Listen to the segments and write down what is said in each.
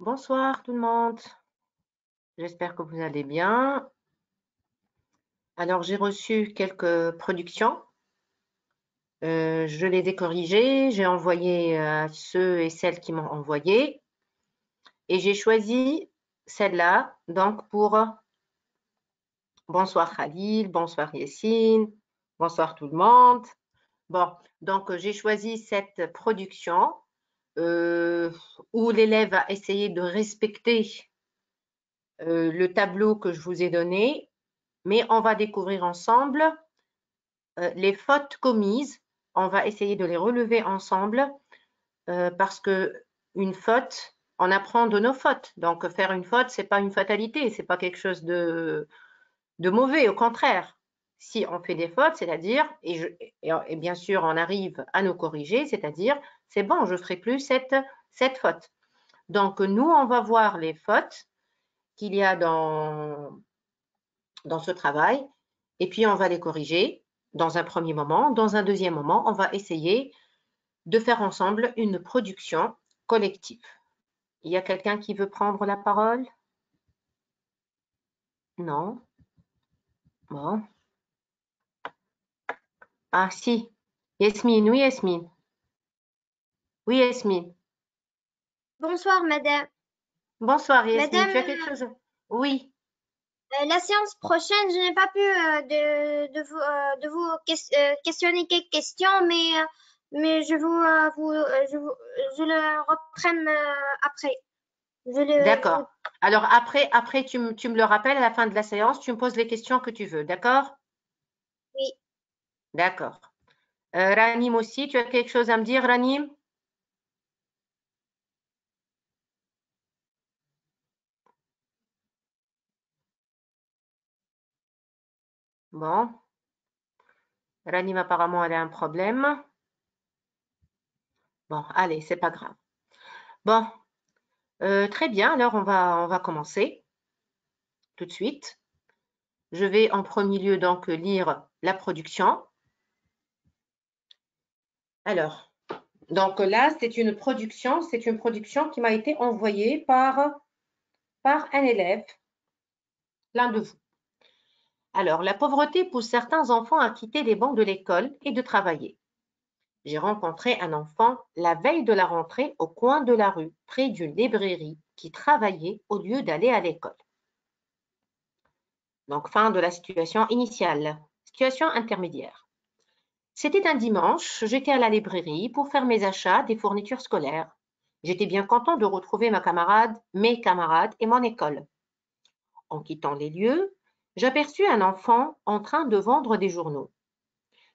Bonsoir tout le monde, j'espère que vous allez bien. Alors j'ai reçu quelques productions, je les ai corrigées, j'ai envoyé à ceux et celles qui m'ont envoyé et j'ai choisi celle-là donc pour bonsoir Khalil, bonsoir Yassine, bonsoir tout le monde. Bon, donc j'ai choisi cette production où l'élève a essayé de respecter le tableau que je vous ai donné, mais on va découvrir ensemble les fautes commises. On va essayer de les relever ensemble parce que une faute, on apprend de nos fautes. Donc faire une faute, c'est pas une fatalité, c'est pas quelque chose de mauvais. Au contraire, si on fait des fautes, c'est-à-dire et bien sûr on arrive à nous corriger, c'est-à-dire c'est bon, je ferai plus cette faute. Donc nous on va voir les fautes qu'il y a dans ce travail et puis on va les corriger dans un premier moment. Dans un deuxième moment, on va essayer de faire ensemble une production collective. Il y a quelqu'un qui veut prendre la parole? Non? Bon. Ah si. Yasmine, oui Yasmine. Oui Yasmine. Bonsoir, madame. Bonsoir Yasmine, Madame, tu as quelque chose? Oui. la séance prochaine, je n'ai pas pu de vous questionner quelques questions, mais je le reprenne après. Je le, D'accord. Alors après tu me le rappelles à la fin de la séance, tu me poses les questions que tu veux, d'accord? oui. D'accord. Ranim aussi, tu as quelque chose à me dire, Ranim? Bon. Ranim, apparemment, elle a un problème. Bon, allez, c'est pas grave. Bon, très bien. Alors, on va commencer tout de suite. Je vais en premier lieu donc lire la production. Alors, donc là, c'est une production qui m'a été envoyée par un élève, l'un de vous. Alors, la pauvreté pousse certains enfants à quitter les bancs de l'école et de travailler. J'ai rencontré un enfant la veille de la rentrée au coin de la rue, près d'une librairie, qui travaillait au lieu d'aller à l'école. Donc, fin de la situation initiale. Situation intermédiaire. C'était un dimanche, j'étais à la librairie pour faire mes achats des fournitures scolaires. J'étais bien content de retrouver mes camarades et mon école. En quittant les lieux, j'aperçus un enfant en train de vendre des journaux.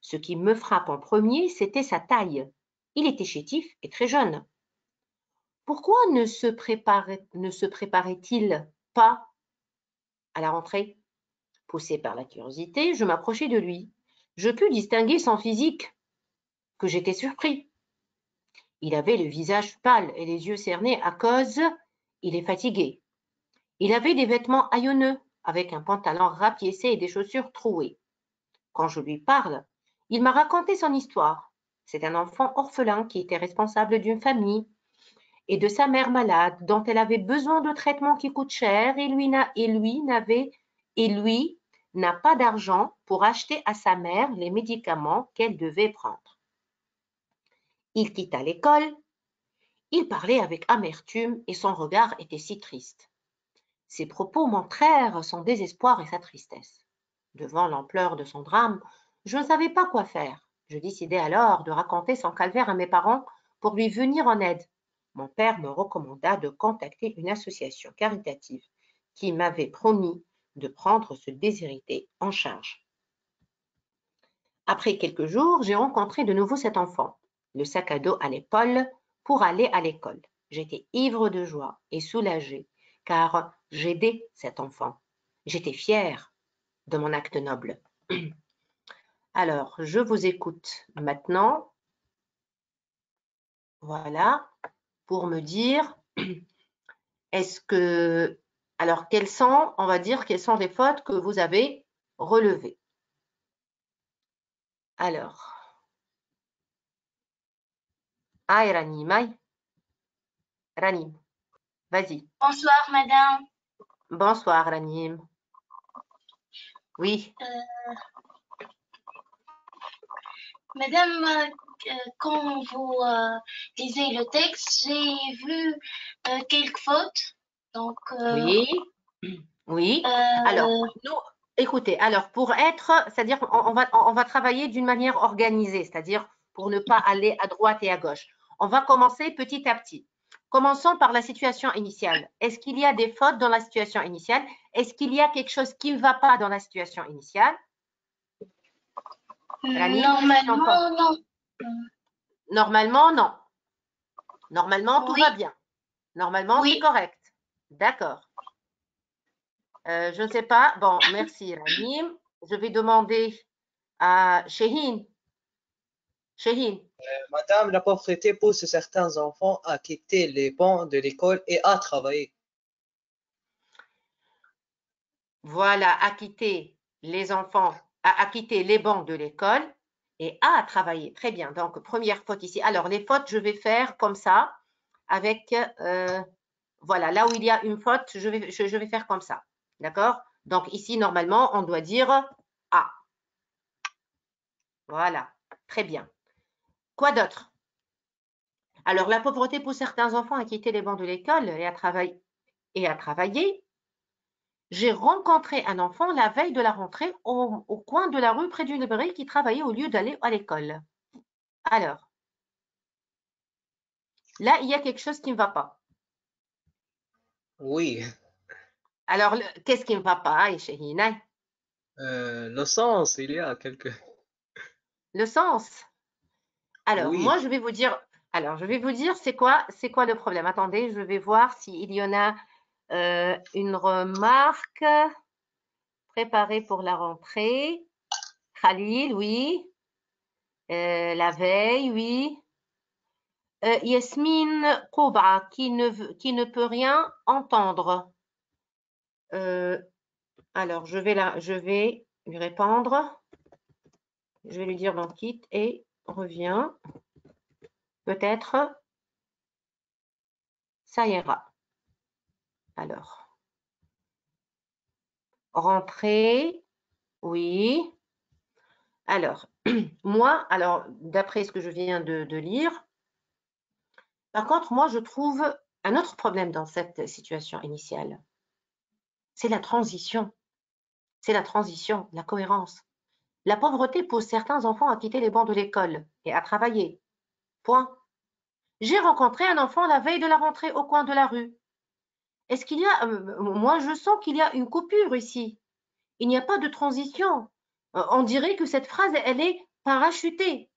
Ce qui me frappe en premier, c'était sa taille. Il était chétif et très jeune. Pourquoi ne se préparait-il pas à la rentrée? Poussé par la curiosité, je m'approchai de lui. Je pus distinguer son physique, que j'étais surpris. Il avait le visage pâle et les yeux cernés à cause il est fatigué. Il avait des vêtements haillonneux, avec un pantalon rapiécé et des chaussures trouées. Quand je lui parle, il m'a raconté son histoire. C'est un enfant orphelin qui était responsable d'une famille et de sa mère malade dont elle avait besoin de traitements qui coûtent cher et lui n'a pas d'argent pour acheter à sa mère les médicaments qu'elle devait prendre. Il quitta l'école, il parlait avec amertume et son regard était si triste. Ses propos montrèrent son désespoir et sa tristesse. Devant l'ampleur de son drame, je ne savais pas quoi faire. Je décidai alors de raconter son calvaire à mes parents pour lui venir en aide. Mon père me recommanda de contacter une association caritative qui m'avait promis de prendre ce déshérité en charge. Après quelques jours, j'ai rencontré de nouveau cet enfant, le sac à dos à l'épaule, pour aller à l'école. J'étais ivre de joie et soulagée, car j'aidais cet enfant. J'étais fière de mon acte noble. Alors, je vous écoute maintenant, voilà, pour me dire, alors on va dire, quelles sont les fautes que vous avez relevées. Alors, Ranim, Ranim. Vas-y. Bonsoir, madame. Bonsoir, Ranim. Oui. Madame, quand vous lisez le texte, j'ai vu quelques fautes. Donc, Oui. Oui. Alors, nous, écoutez, alors pour être, c'est-à-dire on va travailler d'une manière organisée, c'est-à-dire pour ne pas aller à droite et à gauche. On va commencer petit à petit. Commençons par la situation initiale. Est-ce qu'il y a des fautes dans la situation initiale? Est-ce qu'il y a quelque chose qui ne va pas dans la situation initiale? Rani, normalement, non. Normalement, non. Normalement, tout Oui, va bien. Normalement, c'est oui. correct. D'accord. Je ne sais pas. Bon, merci, Ranim. Je vais demander à Shehin. Shehin. Madame, la pauvreté pousse certains enfants à quitter les bancs de l'école et à travailler. Voilà, à quitter les enfants, à quitter les bancs de l'école et à travailler. Très bien. Donc, première faute ici. Alors, les fautes, je vais faire comme ça, avec, voilà, là où il y a une faute, je vais faire comme ça. D'accord? Donc, ici, normalement, on doit dire A. Voilà, très bien. Quoi d'autre? Alors, la pauvreté pousse certains enfants à quitter les bancs de l'école et à travailler. J'ai rencontré un enfant la veille de la rentrée au coin de la rue près d'une librairie qui travaillait au lieu d'aller à l'école. Alors, là, il y a quelque chose qui ne va pas. Oui, Alors, qu'est-ce qui ne va pas, Shehina? le sens, il y a quelques... Le sens. Alors, Oui, moi, je vais vous dire, c'est quoi le problème. Attendez, je vais voir s'il y en a une remarque préparée pour la rentrée. Khalil, oui. La veille, oui. Yasmine Kobra, qui ne peut rien entendre. Alors, je vais lui répondre. Je vais lui dire donc quitte et reviens. Peut-être ça ira. Alors, rentrer, oui. Alors, moi, d'après ce que je viens de lire, par contre, moi, je trouve un autre problème dans cette situation initiale. C'est la transition. C'est la transition, la cohérence. La pauvreté pousse certains enfants à quitter les bancs de l'école et à travailler. Point. J'ai rencontré un enfant la veille de la rentrée au coin de la rue. Est-ce qu'il y a, moi je sens qu'il y a une coupure ici. Il n'y a pas de transition. On dirait que cette phrase, elle est parachutée.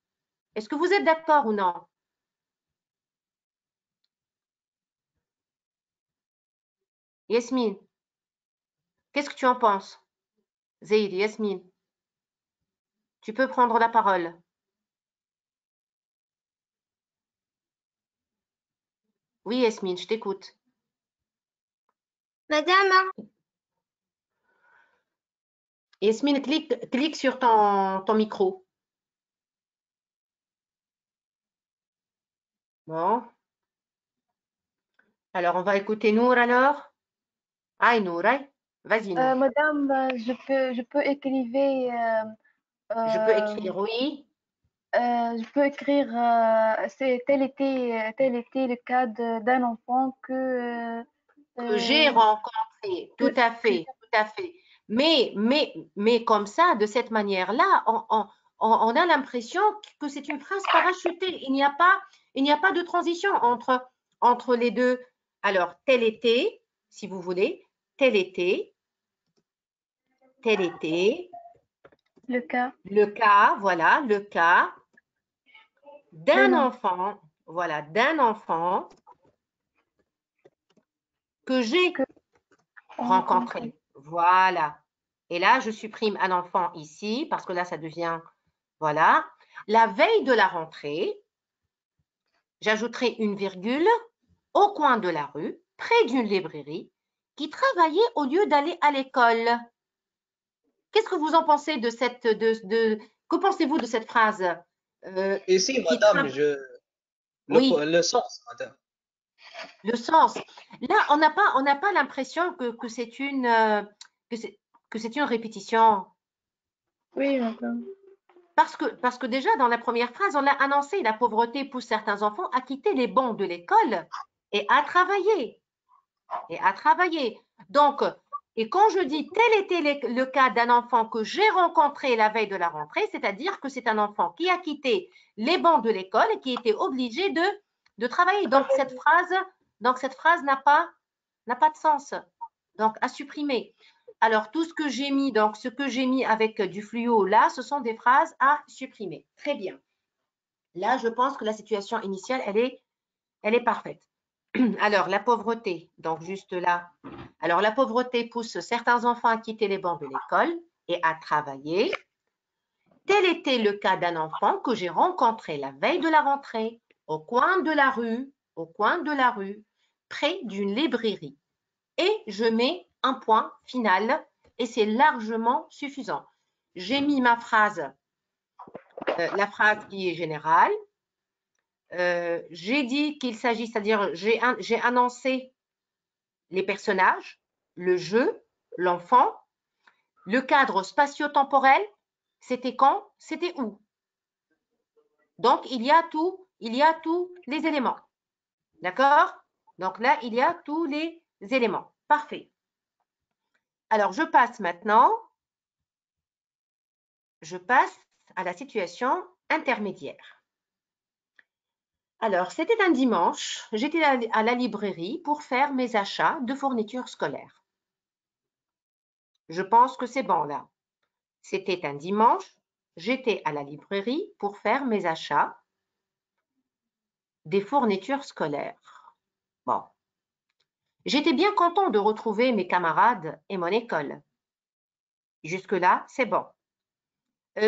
Est-ce que vous êtes d'accord ou non? Yasmine, qu'est-ce que tu en penses? Zaid, Yasmine, tu peux prendre la parole. Oui, Yasmine, je t'écoute. Madame, Yasmine, clique sur ton micro. Bon. Alors, on va écouter Nour alors. Aïe, Nour, aïe. Vas-y, Nour. Madame, je peux Je peux euh, écrire oui. je peux écrire, c'est tel était le cas d'un enfant Que j'ai rencontré. Tout à que fait, tout à fait. Mais comme ça, de cette manière-là, on a l'impression que c'est une phrase parachutée. Il n'y a pas de transition entre les deux. Alors, tel été, si vous voulez, tel été, le cas, le cas, voilà, le cas d'un d'un enfant, voilà, d'un enfant que j'ai enfant. rencontré. Voilà. Et là, je supprime un enfant ici parce que là, ça devient, voilà. La veille de la rentrée, j'ajouterai une virgule au coin de la rue, près d'une librairie, qui travaillait au lieu d'aller à l'école. Qu'est-ce que vous en pensez de que pensez-vous de cette phrase ici, qui madame, Oui, le sens, madame. Le sens. Là, on n'a pas l'impression que c'est une répétition. Oui, madame. Parce que déjà, dans la première phrase, on a annoncé la pauvreté pousse certains enfants à quitter les bancs de l'école et à travailler. Et à travailler. Donc, et quand je dis tel était le cas d'un enfant que j'ai rencontré la veille de la rentrée, c'est-à-dire que c'est un enfant qui a quitté les bancs de l'école et qui était obligé de travailler. Donc, cette phrase n'a pas de sens. Donc, à supprimer. Alors, tout ce que j'ai mis, donc ce que j'ai mis avec du fluo là, ce sont des phrases à supprimer. Très bien. Là, je pense que la situation initiale, elle est parfaite. Alors, la pauvreté, donc juste là. Alors, la pauvreté pousse certains enfants à quitter les bancs de l'école et à travailler. Tel était le cas d'un enfant que j'ai rencontré la veille de la rentrée au coin de la rue, près d'une librairie. Et je mets un point final et c'est largement suffisant. J'ai mis ma phrase, la phrase qui est générale. J'ai dit qu'il s'agit, c'est-à-dire j'ai annoncé les personnages, le jeu, l'enfant, le cadre spatio-temporel, c'était quand, c'était où. Donc, il y a tous les éléments. D'accord? Donc là, il y a tous les éléments. Parfait. Alors, je passe à la situation intermédiaire. Alors, c'était un dimanche, j'étais à la librairie pour faire mes achats de fournitures scolaires. Je pense que c'est bon là. C'était un dimanche, j'étais à la librairie pour faire mes achats des fournitures scolaires. Bon. J'étais bien content de retrouver mes camarades et mon école. Jusque-là, c'est bon.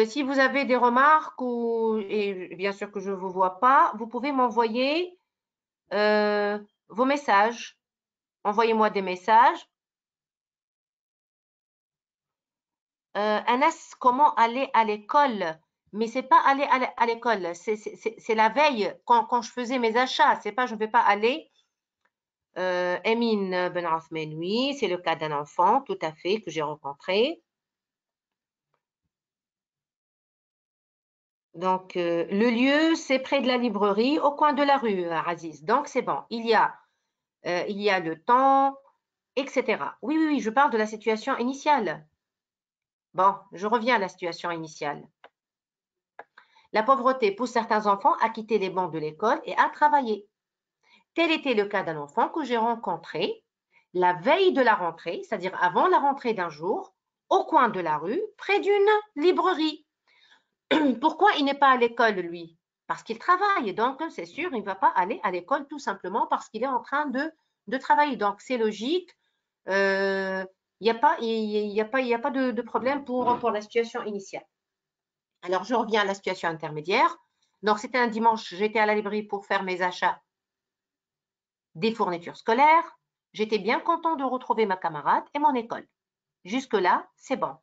Si vous avez des remarques et bien sûr que je ne vous vois pas, vous pouvez m'envoyer vos messages. Envoyez-moi des messages. Anas, comment aller à l'école? Mais c'est pas aller à l'école, c'est la veille quand je faisais mes achats. C'est pas, je ne vais pas aller. Emin Ben Othman, oui, c'est le cas d'un enfant, tout à fait, que j'ai rencontré. Donc, le lieu, c'est près de la librairie, au coin de la rue, Aziz. Donc, c'est bon. Il y a le temps, etc. Oui, oui, oui, je parle de la situation initiale. Bon, je reviens à la situation initiale. La pauvreté pousse certains enfants à quitter les bancs de l'école et à travailler. Tel était le cas d'un enfant que j'ai rencontré la veille de la rentrée, c'est-à-dire avant la rentrée d'un jour, au coin de la rue, près d'une librairie. Pourquoi il n'est pas à l'école, lui? Parce qu'il travaille. Donc, c'est sûr, il ne va pas aller à l'école tout simplement parce qu'il est en train de travailler. Donc, c'est logique. Il n'y a pas de problème pour la situation initiale. Alors, je reviens à la situation intermédiaire. Donc, c'était un dimanche, j'étais à la librairie pour faire mes achats des fournitures scolaires. J'étais bien content de retrouver ma camarade et mon école. Jusque-là, c'est bon.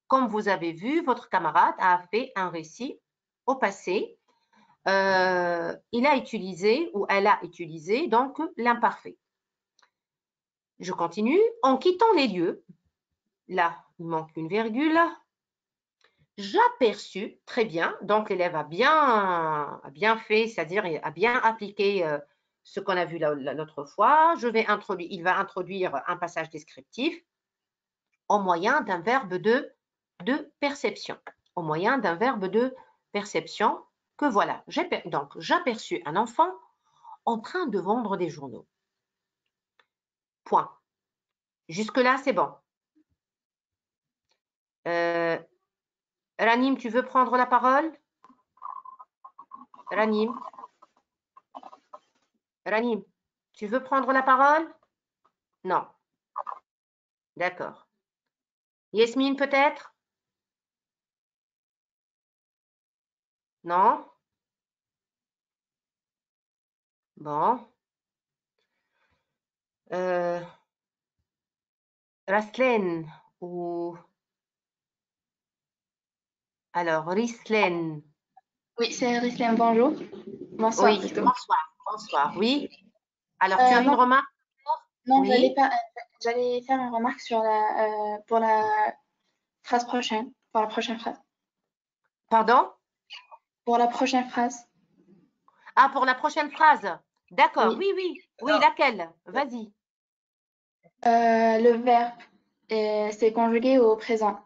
Comme vous avez vu, votre camarade a fait un récit au passé. Il a utilisé ou elle a utilisé donc l'imparfait. Je continue. En quittant les lieux, là, il manque une virgule. J'aperçus, très bien, donc l'élève a bien fait, c'est-à-dire a bien appliqué ce qu'on a vu l'autre fois. Il va introduire un passage descriptif au moyen d'un verbe de perception. Au moyen d'un verbe de perception que voilà. Donc, j'aperçus un enfant en train de vendre des journaux. Point. Jusque-là, c'est bon. Ranim, tu veux prendre la parole? Ranim, tu veux prendre la parole? Non. D'accord. Yasmine, peut-être? Non? Bon. Raslen ou... Alors, Rislen. Oui, c'est Rislam, bonjour. Bonsoir Oui, plutôt. bonsoir. Bonsoir, oui. Alors, tu as une Non, remarque? non, Oui. j'allais faire une remarque sur pour la phrase prochaine, pour la prochaine phrase. Pardon? Pour la prochaine phrase, Ah, pour la prochaine phrase. D'accord, oui. oui, oui. Oui, laquelle? Vas-y. Le verbe, c'est conjugué au présent.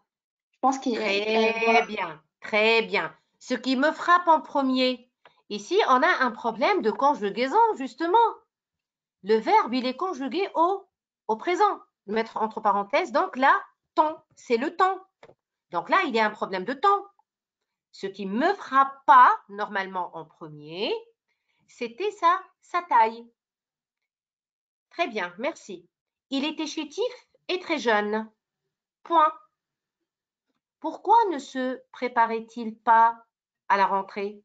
Je pense qu'il Très bien, très bien. Ce qui me frappe en premier, ici, on a un problème de conjugaison, justement. Le verbe, il est conjugué au présent. Mettre entre parenthèses, donc là, temps, c'est le temps. Donc là, il y a un problème de temps. Ce qui ne me frappe pas, normalement, en premier, c'était sa taille. Très bien, merci. Il était chétif et très jeune. Point. Pourquoi ne se préparait-il pas à la rentrée?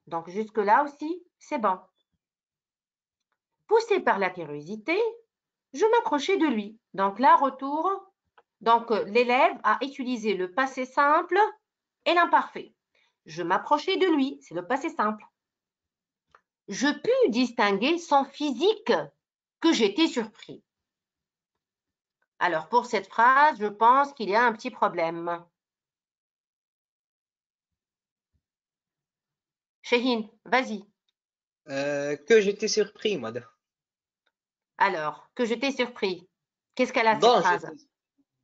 Donc jusque-là aussi, c'est bon. Poussé par la curiosité, je m'approchais de lui. Donc là, retour. Donc l'élève a utilisé le passé simple et l'imparfait. Je m'approchais de lui, c'est le passé simple. Je pus distinguer son physique que j'étais surpris. Alors pour cette phrase, je pense qu'il y a un petit problème. Chahine, vas-y. Que j'étais surpris, madame. Alors, que je t'ai surpris. Qu'est-ce qu'elle a cette phrase?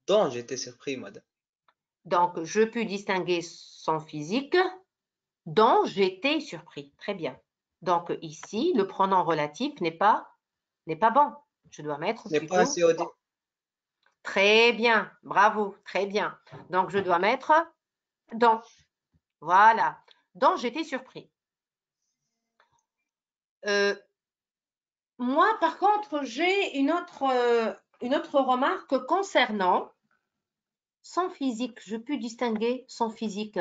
Dont j'étais surpris, madame. Donc, je pus distinguer son physique dont j'étais surpris. Très bien. Donc ici, le pronom relatif n'est pas bon. Je dois mettre Ce n'est pas un plutôt. COD. Très bien, bravo, très bien. Donc je dois mettre dont. Voilà, dont j'étais surpris. Moi, par contre, j'ai une autre remarque concernant son physique. Je peux distinguer son physique.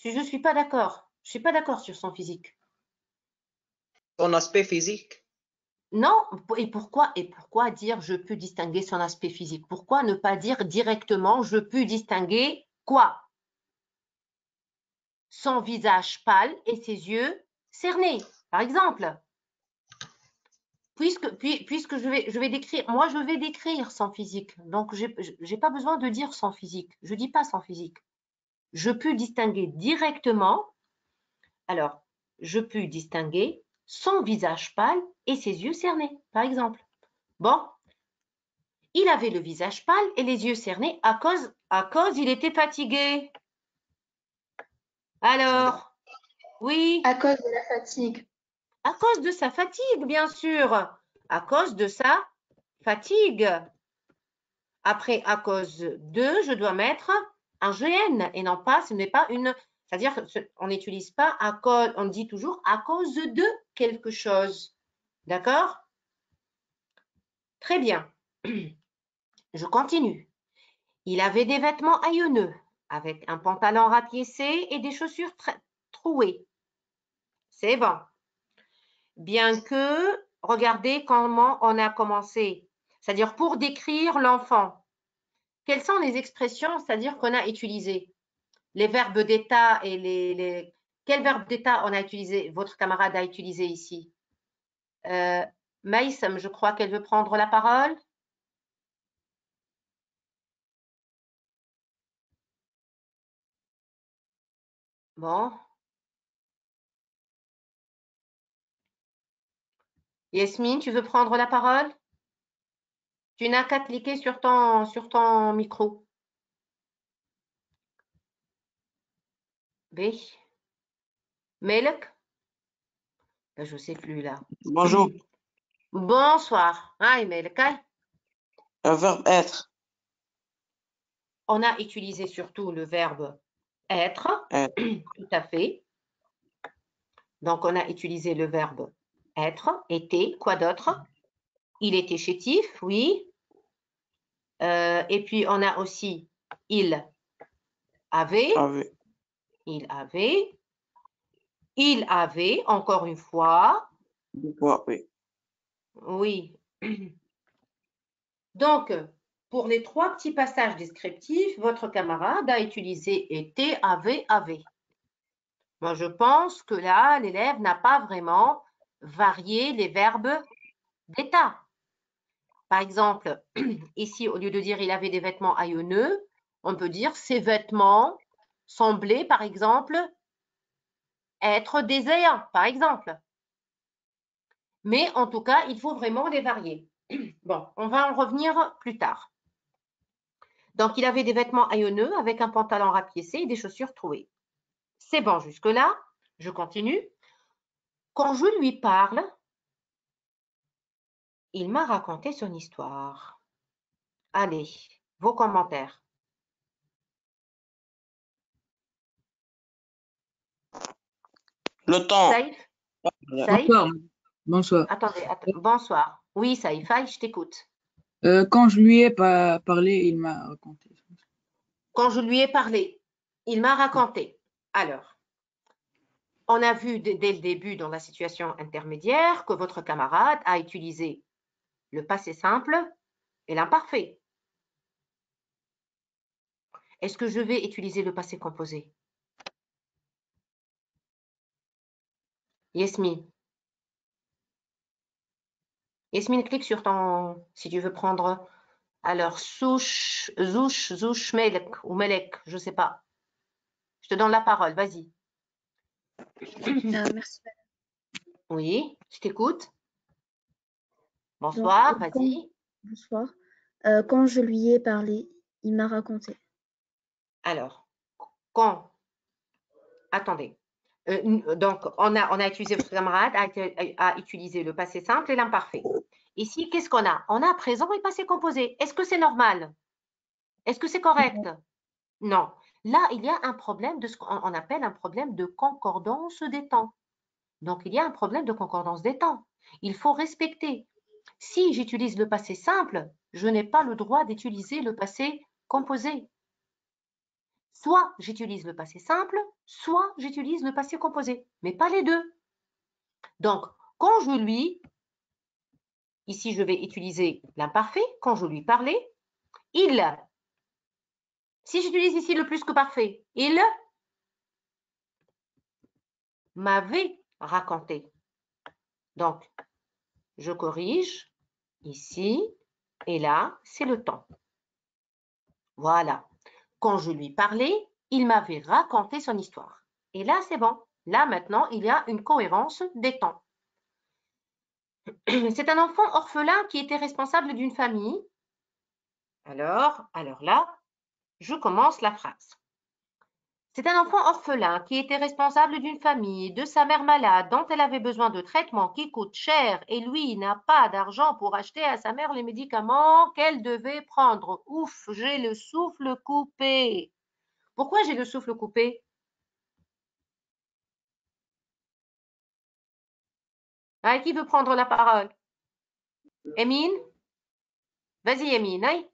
Je ne suis pas d'accord. Je ne suis pas d'accord sur son physique. Son aspect physique. Non, et pourquoi dire je peux distinguer son aspect physique? Pourquoi ne pas dire directement je peux distinguer quoi? Son visage pâle et ses yeux cernés, par exemple. Puisque je vais décrire, moi je vais décrire son physique, donc je n'ai pas besoin de dire son physique, je ne dis pas son physique. Je peux distinguer directement, alors, je peux distinguer son visage pâle et ses yeux cernés, par exemple. Bon, il avait le visage pâle et les yeux cernés à cause il était fatigué. Alors, oui, À cause de la fatigue. à cause de sa fatigue, bien sûr. À cause de sa fatigue. Après, à cause de, je dois mettre un GN et non pas, ce n'est pas une, c'est-à-dire on n'utilise pas à cause, on dit toujours à cause de quelque chose. D'accord? Très bien. Je continue. Il avait des vêtements haillonneux, avec un pantalon rapiécé et des chaussures trouées. C'est bon. Bien que, regardez comment on a commencé. C'est-à-dire pour décrire l'enfant. Quelles sont les expressions, c'est-à-dire qu'on a utilisées? Les verbes d'état et Quel verbe d'état on a utilisé? Votre camarade a utilisé ici. Maïsam, je crois qu'elle veut prendre la parole. Bon. Yasmine, tu veux prendre la parole? Tu n'as qu'à cliquer sur ton micro. B. Melek? Je ne sais plus là. Bonjour. Bonsoir. Hi, Melek. Le verbe être. On a utilisé surtout le verbe être. Tout à fait. Donc, on a utilisé le verbe être, était, quoi d'autre? Il était chétif, oui. Et puis, on a aussi il avait. Il avait. Il avait, encore une fois. Oui. Oui. Donc, pour les trois petits passages descriptifs, votre camarade a utilisé était, avait, avait. Moi, je pense que là, l'élève n'a pas vraiment varier les verbes d'état. Par exemple, ici, au lieu de dire il avait des vêtements haillonneux, on peut dire ses vêtements semblaient, par exemple, être désaillants, par exemple. Mais en tout cas, il faut vraiment les varier. Bon, on va en revenir plus tard. Donc, il avait des vêtements haillonneux avec un pantalon rapiécé et des chaussures trouées. C'est bon jusque-là. Je continue. Quand je lui parle, il m'a raconté son histoire. Allez, vos commentaires. Le temps. Saïf? Voilà. Saïf? Bonsoir. Bonsoir. Attendez, bonsoir. Oui, Saïf, je t'écoute. Quand je lui ai parlé, il m'a raconté. Quand je lui ai parlé, il m'a raconté. Alors, on a vu dès le début dans la situation intermédiaire que votre camarade a utilisé le passé simple et l'imparfait. Est-ce que je vais utiliser le passé composé? Yasmine. Yasmine, clique sur ton, si tu veux prendre, alors, Zouch, Melek ou Melek, je ne sais pas. Je te donne la parole, vas-y. Merci. Oui, je t'écoute. Bonsoir, Donc, vas-y. bonsoir. Quand je lui ai parlé, il m'a raconté. Alors, attendez. Donc, on a utilisé, votre camarade a utilisé le passé simple et l'imparfait. Ici, qu'est-ce qu'on a? On a présent et passé composé. Est-ce que c'est normal? Est-ce que c'est correct? Non. Là, il y a un problème de ce qu'on appelle un problème de concordance des temps. Donc, il y a un problème de concordance des temps. Il faut respecter. Si j'utilise le passé simple, je n'ai pas le droit d'utiliser le passé composé. Soit j'utilise le passé simple, soit j'utilise le passé composé, mais pas les deux. Donc, quand je lui, ici je vais utiliser l'imparfait, quand je lui parlais, il, si j'utilise ici le plus que parfait, il m'avait raconté. Donc, je corrige ici et là, c'est le temps. Voilà. Quand je lui parlais, il m'avait raconté son histoire. Et là, c'est bon. Là, maintenant, il y a une cohérence des temps. C'est un enfant orphelin qui était responsable d'une famille. Alors là, je commence la phrase. C'est un enfant orphelin qui était responsable d'une famille, de sa mère malade dont elle avait besoin de traitements qui coûtent cher et lui n'a pas d'argent pour acheter à sa mère les médicaments qu'elle devait prendre. Ouf, j'ai le souffle coupé. Pourquoi j'ai le souffle coupé? Ah, qui veut prendre la parole? Emine? Vas-y, Emine, aïe.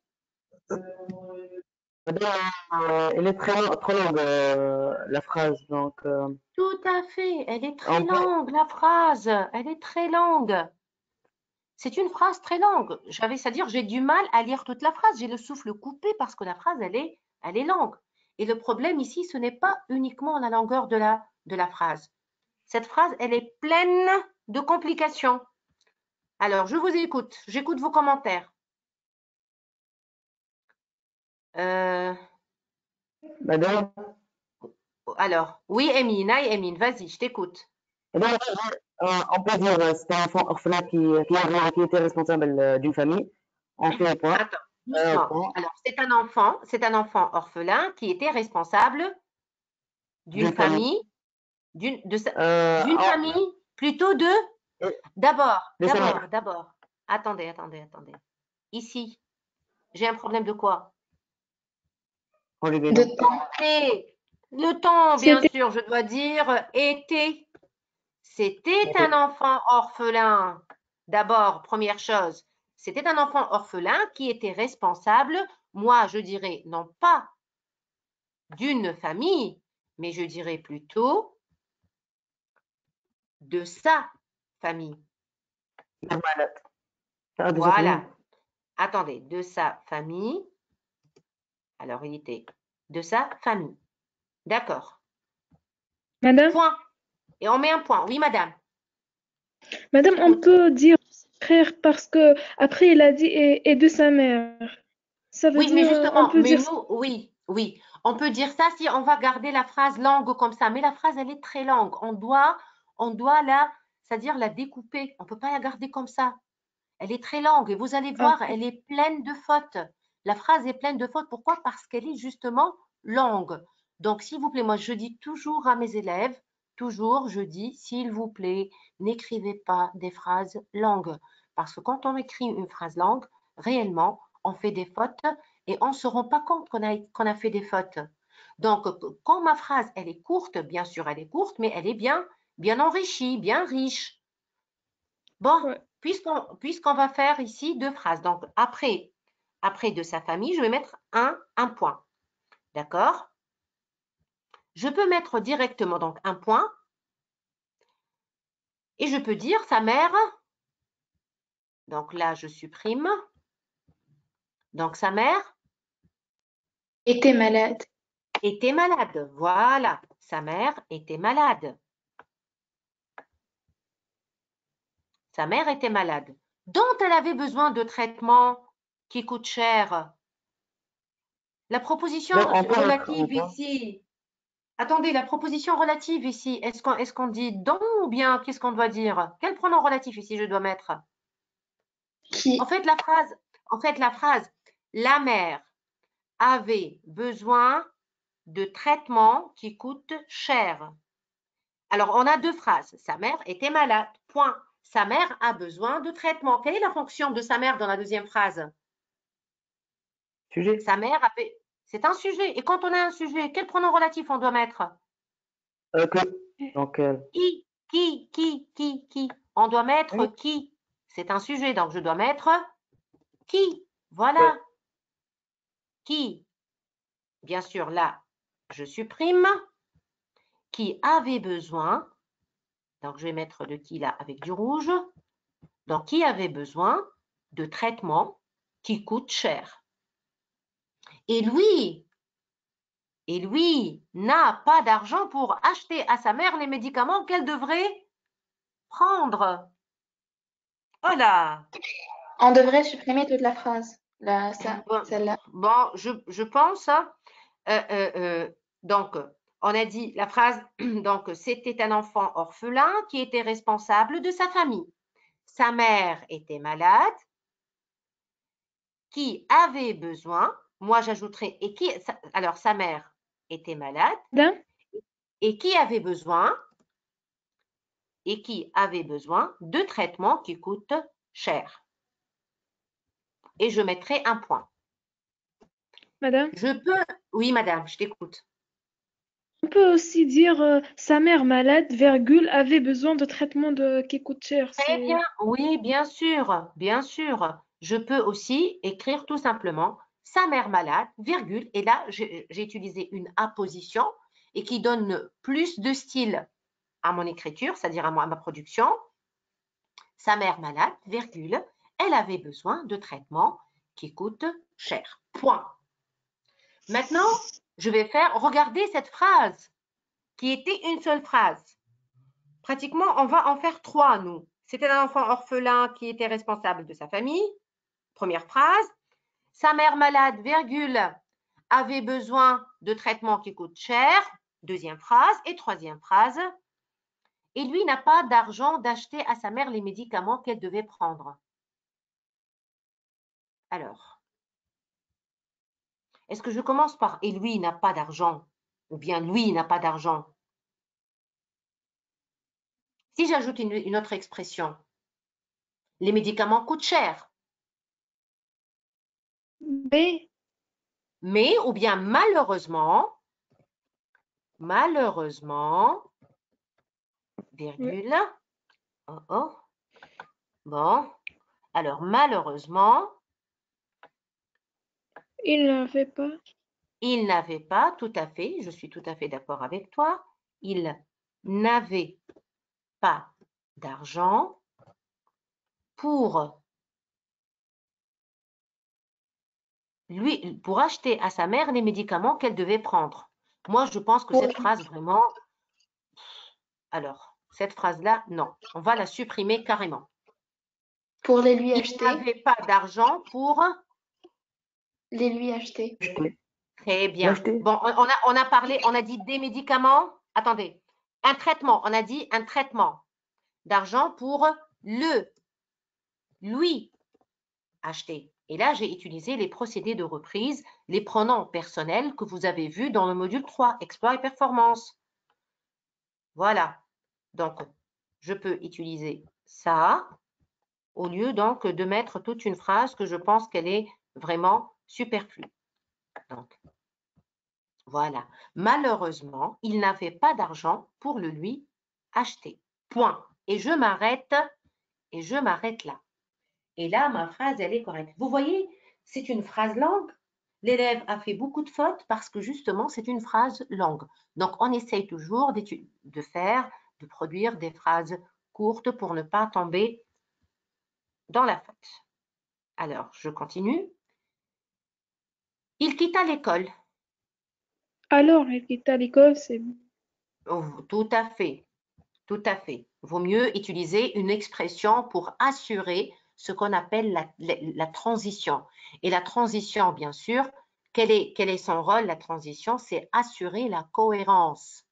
Elle est trop longue, la phrase, donc Tout à fait, elle est très on peut- longue, la phrase. Elle est très longue. C'est une phrase très longue. J'avais, c'est-à-dire, j'ai du mal à lire toute la phrase. J'ai le souffle coupé parce que la phrase, elle est longue. Et le problème ici, ce n'est pas uniquement la longueur de la phrase. Cette phrase, elle est pleine de complications. Alors, je vous écoute. J'écoute vos commentaires. madame, Alors, oui, Emine, Emine, vas-y, je t'écoute. madame, on peut dire c'était un enfant orphelin qui était responsable d'une famille. On fait un point. Attends, doucement. Alors, c'est un enfant orphelin qui était responsable d'une famille, d'une famille, plutôt de. D'abord. Attendez. Ici, j'ai un problème de quoi? De temps. Et le temps, bien sûr, je dois dire, était. C'était un enfant orphelin. D'abord, première chose, c'était un enfant orphelin qui était responsable, moi je dirais non pas d'une famille, mais je dirais plutôt de sa famille. Voilà. Attendez, de sa famille. Alors, il était de sa famille. D'accord. Madame, Point. Et on met un point. Oui, madame. Madame, on peut dire frère parce que après il a dit et de sa mère. Ça veut Oui, mais dire, on justement, peut mais dire nous, oui, on peut dire ça si on va garder la phrase langue comme ça, mais la phrase, elle est très longue. On doit c'est-à-dire la découper. On ne peut pas la garder comme ça. Elle est très longue et vous allez voir, ok. elle est pleine de fautes. La phrase est pleine de fautes. Pourquoi? Parce qu'elle est justement longue. Donc, s'il vous plaît, moi, je dis toujours à mes élèves, toujours, je dis, s'il vous plaît, n'écrivez pas des phrases longues. Parce que quand on écrit une phrase longue, réellement, on fait des fautes et on ne se rend pas compte qu'on a fait des fautes. Donc, quand ma phrase, elle est courte, bien sûr, elle est courte, mais elle est bien enrichie, bien riche. Bon, Ouais. puisqu'on va faire ici deux phrases. Donc, après de sa famille, je vais mettre un point. D'accord? Je peux mettre directement donc un point et je peux dire sa mère. Donc là, je supprime. Donc, sa mère Était malade. était malade. Voilà, sa mère était malade. Sa mère était malade. Dont elle avait besoin de traitement qui coûte cher. La proposition Donc, on peut mettre un relative point. ici. Attendez, la proposition relative ici, est-ce qu'on dit dont ou bien qu'est-ce qu'on doit dire? Quel pronom relatif ici je dois mettre? Qui En fait, la phrase, la mère avait besoin de traitement qui coûte cher. Alors, on a deux phrases. Sa mère était malade. Point. Sa mère a besoin de traitement. Quelle est la fonction de sa mère dans la deuxième phrase? Sujet. Sa mère avait. C'est un sujet. Et quand on a un sujet, quel pronom relatif on doit mettre? Que. Donc, Qui? On doit mettre oui. qui. C'est un sujet, donc je dois mettre qui. Voilà. Ouais. Qui. Bien sûr, là, je supprime. Qui avait besoin. Donc, je vais mettre le qui là avec du rouge. Donc, qui avait besoin de traitement qui coûte cher. Et lui n'a pas d'argent pour acheter à sa mère les médicaments qu'elle devrait prendre. Oh là! On devrait supprimer toute la phrase. Là, ça, Bon, celle-là. bon, je pense, donc, on a dit la phrase, donc, c'était un enfant orphelin qui était responsable de sa famille. Sa mère était malade, qui avait besoin, moi j'ajouterais, alors sa mère était malade, Madame, et qui avait besoin de traitements qui coûtent cher. Et je mettrai un point. madame, Oui madame, je t'écoute. on peut aussi dire sa mère malade, virgule, avait besoin de traitement qui coûte cher. Très bien, oui, bien sûr, bien sûr. Je peux aussi écrire tout simplement sa mère malade, virgule, et là, j'ai utilisé une apposition et qui donne plus de style à mon écriture, c'est-à-dire à ma production. Sa mère malade, virgule, elle avait besoin de traitements qui coûtent cher. Point. Maintenant, je vais regarder cette phrase qui était une seule phrase. Pratiquement, on va en faire trois, nous. C'était un enfant orphelin qui était responsable de sa famille. Première phrase. Sa mère malade, virgule, avait besoin de traitements qui coûtent cher. Deuxième phrase. Et troisième phrase. Et lui n'a pas d'argent d'acheter à sa mère les médicaments qu'elle devait prendre. Alors, est-ce que je commence par et lui n'a pas d'argent ou bien lui n'a pas d'argent? Si j'ajoute une autre expression, les médicaments coûtent cher. B, Mais ou bien malheureusement, virgule, oh. Bon, alors malheureusement, il n'avait pas. il n'avait pas, tout à fait, je suis tout à fait d'accord avec toi, il n'avait pas d'argent pour acheter à sa mère les médicaments qu'elle devait prendre. Moi, je pense que cette phrase vraiment... Alors, Cette phrase-là, non. On va la supprimer carrément. Pour les lui Il acheter. n'avait pas d'argent pour... Les lui acheter. Acheter. Très bien. L'acheter. Bon, on a parlé, on a dit des médicaments. Attendez. Un traitement. On a dit un traitement d'argent pour lui acheter. Et là, j'ai utilisé les procédés de reprise, les pronoms personnels que vous avez vus dans le module 3, exploit et performance. Voilà. Donc, je peux utiliser ça au lieu donc de mettre toute une phrase que je pense qu'elle est vraiment superflue. Donc, voilà. Malheureusement, il n'avait pas d'argent pour le lui acheter. Point. Et je m'arrête là. Et là, ma phrase, elle est correcte. Vous voyez, c'est une phrase longue. L'élève a fait beaucoup de fautes parce que justement, c'est une phrase longue. Donc, on essaye toujours de produire des phrases courtes pour ne pas tomber dans la faute. Alors, je continue. Il quitta l'école. Alors, il quitta l'école, c'est Oh, tout à fait. Tout à fait. Vaut mieux utiliser une expression pour assurer ce qu'on appelle la transition. Et la transition, bien sûr, quel est son rôle, la transition? C'est assurer la cohérence.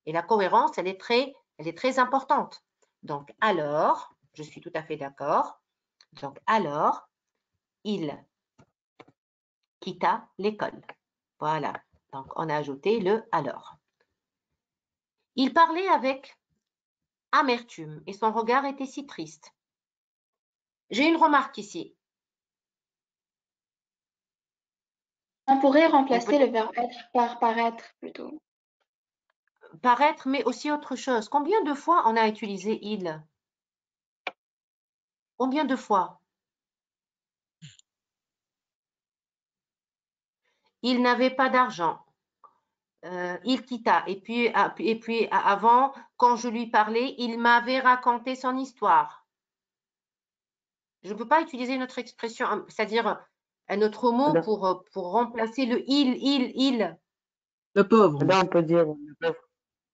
Et la cohérence, elle est très importante. Donc, alors, je suis tout à fait d'accord. Donc, alors, il quitta l'école. Voilà. Donc, on a ajouté le alors. Il parlait avec amertume et son regard était si triste. J'ai une remarque ici. On pourrait remplacer le verbe être par paraître plutôt. Paraître, mais aussi autre chose. Combien de fois on a utilisé il? Combien de fois? Il n'avait pas d'argent. Il quitta. Et puis avant, quand je lui parlais, il m'avait raconté son histoire. Je ne peux pas utiliser une autre expression, c'est-à-dire un autre mot pour remplacer le il. Le pauvre. Là, on peut dire le pauvre.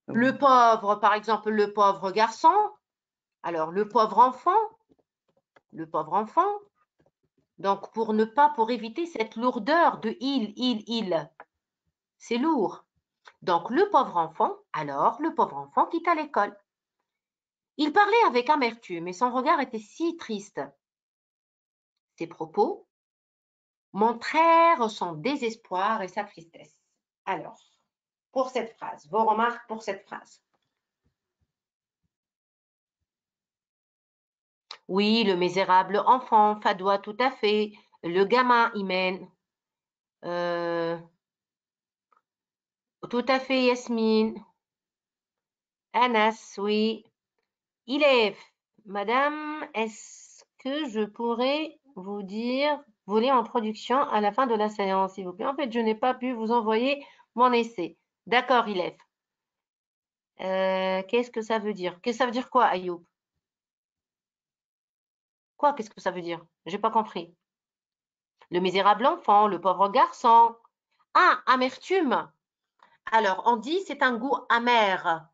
Le pauvre, par exemple, le pauvre garçon. Alors, le pauvre enfant. Le pauvre enfant. Donc, pour éviter cette lourdeur de il. C'est lourd. Donc, le pauvre enfant, alors, le pauvre enfant quitta l'école. Il parlait avec amertume et son regard était si triste. Ses propos montrèrent son désespoir et sa tristesse. Alors, pour cette phrase, vos remarques pour cette phrase. Oui, le misérable enfant, Fadoua, tout à fait. Le gamin, Imen. Tout à fait, Yasmine. Anas, oui. Élève, madame, est-ce que je pourrais vous dire, voler en production à la fin de la séance, s'il vous plaît? En fait, je n'ai pas pu vous envoyer mon essai. D'accord, élève. Qu'est-ce que ça veut dire? Qu'est-ce que ça veut dire quoi, Ayoub? Quoi, qu'est-ce que ça veut dire? J'ai pas compris. Le misérable enfant, le pauvre garçon. Ah, amertume. Alors, on dit c'est un goût amer,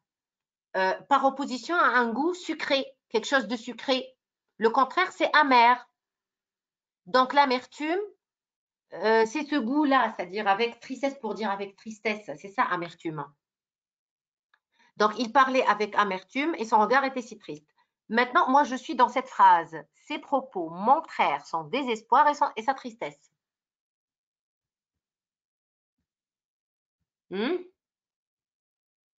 par opposition à un goût sucré, quelque chose de sucré. Le contraire, c'est amer. Donc, l'amertume, c'est ce goût-là, c'est-à-dire avec tristesse pour dire avec tristesse. C'est ça, amertume. Donc, il parlait avec amertume et son regard était si triste. Maintenant, moi, je suis dans cette phrase. Ses propos montrèrent son désespoir et sa tristesse.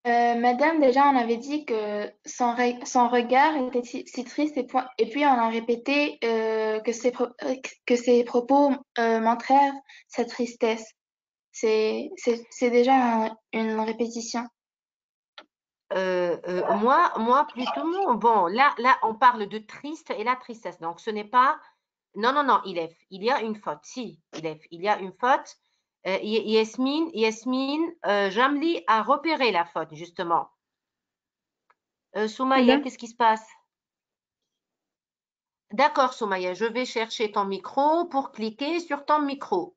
Madame, déjà, on avait dit que son regard était si triste et puis on a répété que ses propos montrèrent sa tristesse. C'est déjà une répétition. Moi, plutôt, bon, là, on parle de triste et la tristesse. Donc, ce n'est pas... Non, Ilef, il y a une faute. Si, Ilef, il y a une faute. Yasmine, Jamli a repéré la faute, justement. Soumaya, qu'est-ce qui se passe? D'accord, Soumaya, je vais chercher ton micro pour cliquer sur ton micro.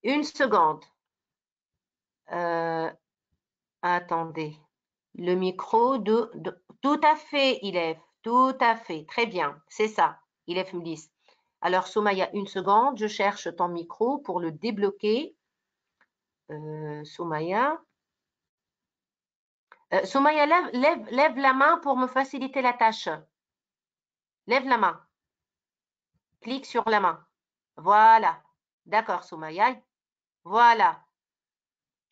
Une seconde. Attendez. Le micro Tout à fait, Ilef. Tout à fait. Très bien. C'est ça. Ilef me dit. Alors, Soumaya, une seconde. Je cherche ton micro pour le débloquer. Soumaya. Soumaya, lève la main pour me faciliter la tâche. Lève la main. Clique sur la main. Voilà. D'accord, Soumaya. Voilà.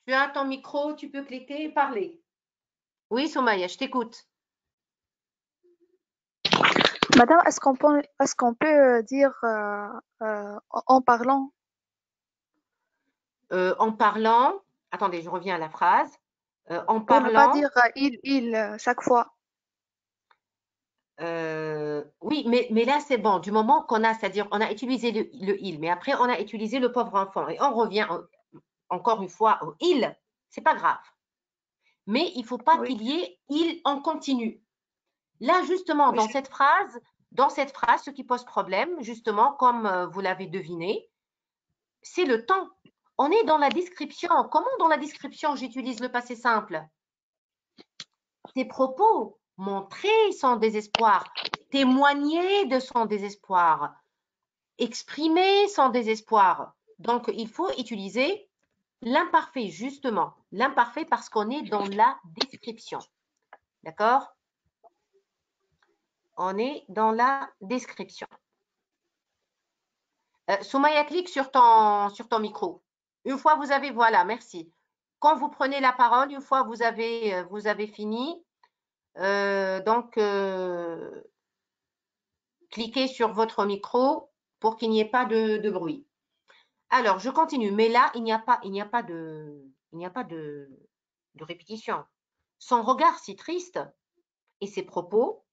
Tu as ton micro, tu peux cliquer et parler. Oui, Soumaya, je t'écoute. Madame, est-ce qu'on peut dire en parlant? En parlant, attendez, je reviens à la phrase. En Pour ne pas parlant, dire il chaque fois. oui, mais là c'est bon. Du moment qu'on a, c'est-à-dire on a utilisé le il, mais après on a utilisé le pauvre enfant et on revient encore une fois au il, c'est pas grave. Mais il faut pas Oui. qu'il y ait il en continu. Là justement Oui, dans cette phrase, ce qui pose problème, justement comme vous l'avez deviné, c'est le temps. On est dans la description. Comment dans la description j'utilise le passé simple? Tes propos, montrer son désespoir, témoigner de son désespoir, exprimer son désespoir. Donc, il faut utiliser l'imparfait, justement. L'imparfait parce qu'on est dans la description. D'accord? On est dans la description. Soumaya, clique sur ton micro. Une fois vous avez, voilà, merci. Quand vous prenez la parole, une fois vous avez fini, cliquez sur votre micro pour qu'il n'y ait pas de bruit. Alors, je continue, mais là, il n'y a pas de répétition. Son regard si triste et ses propos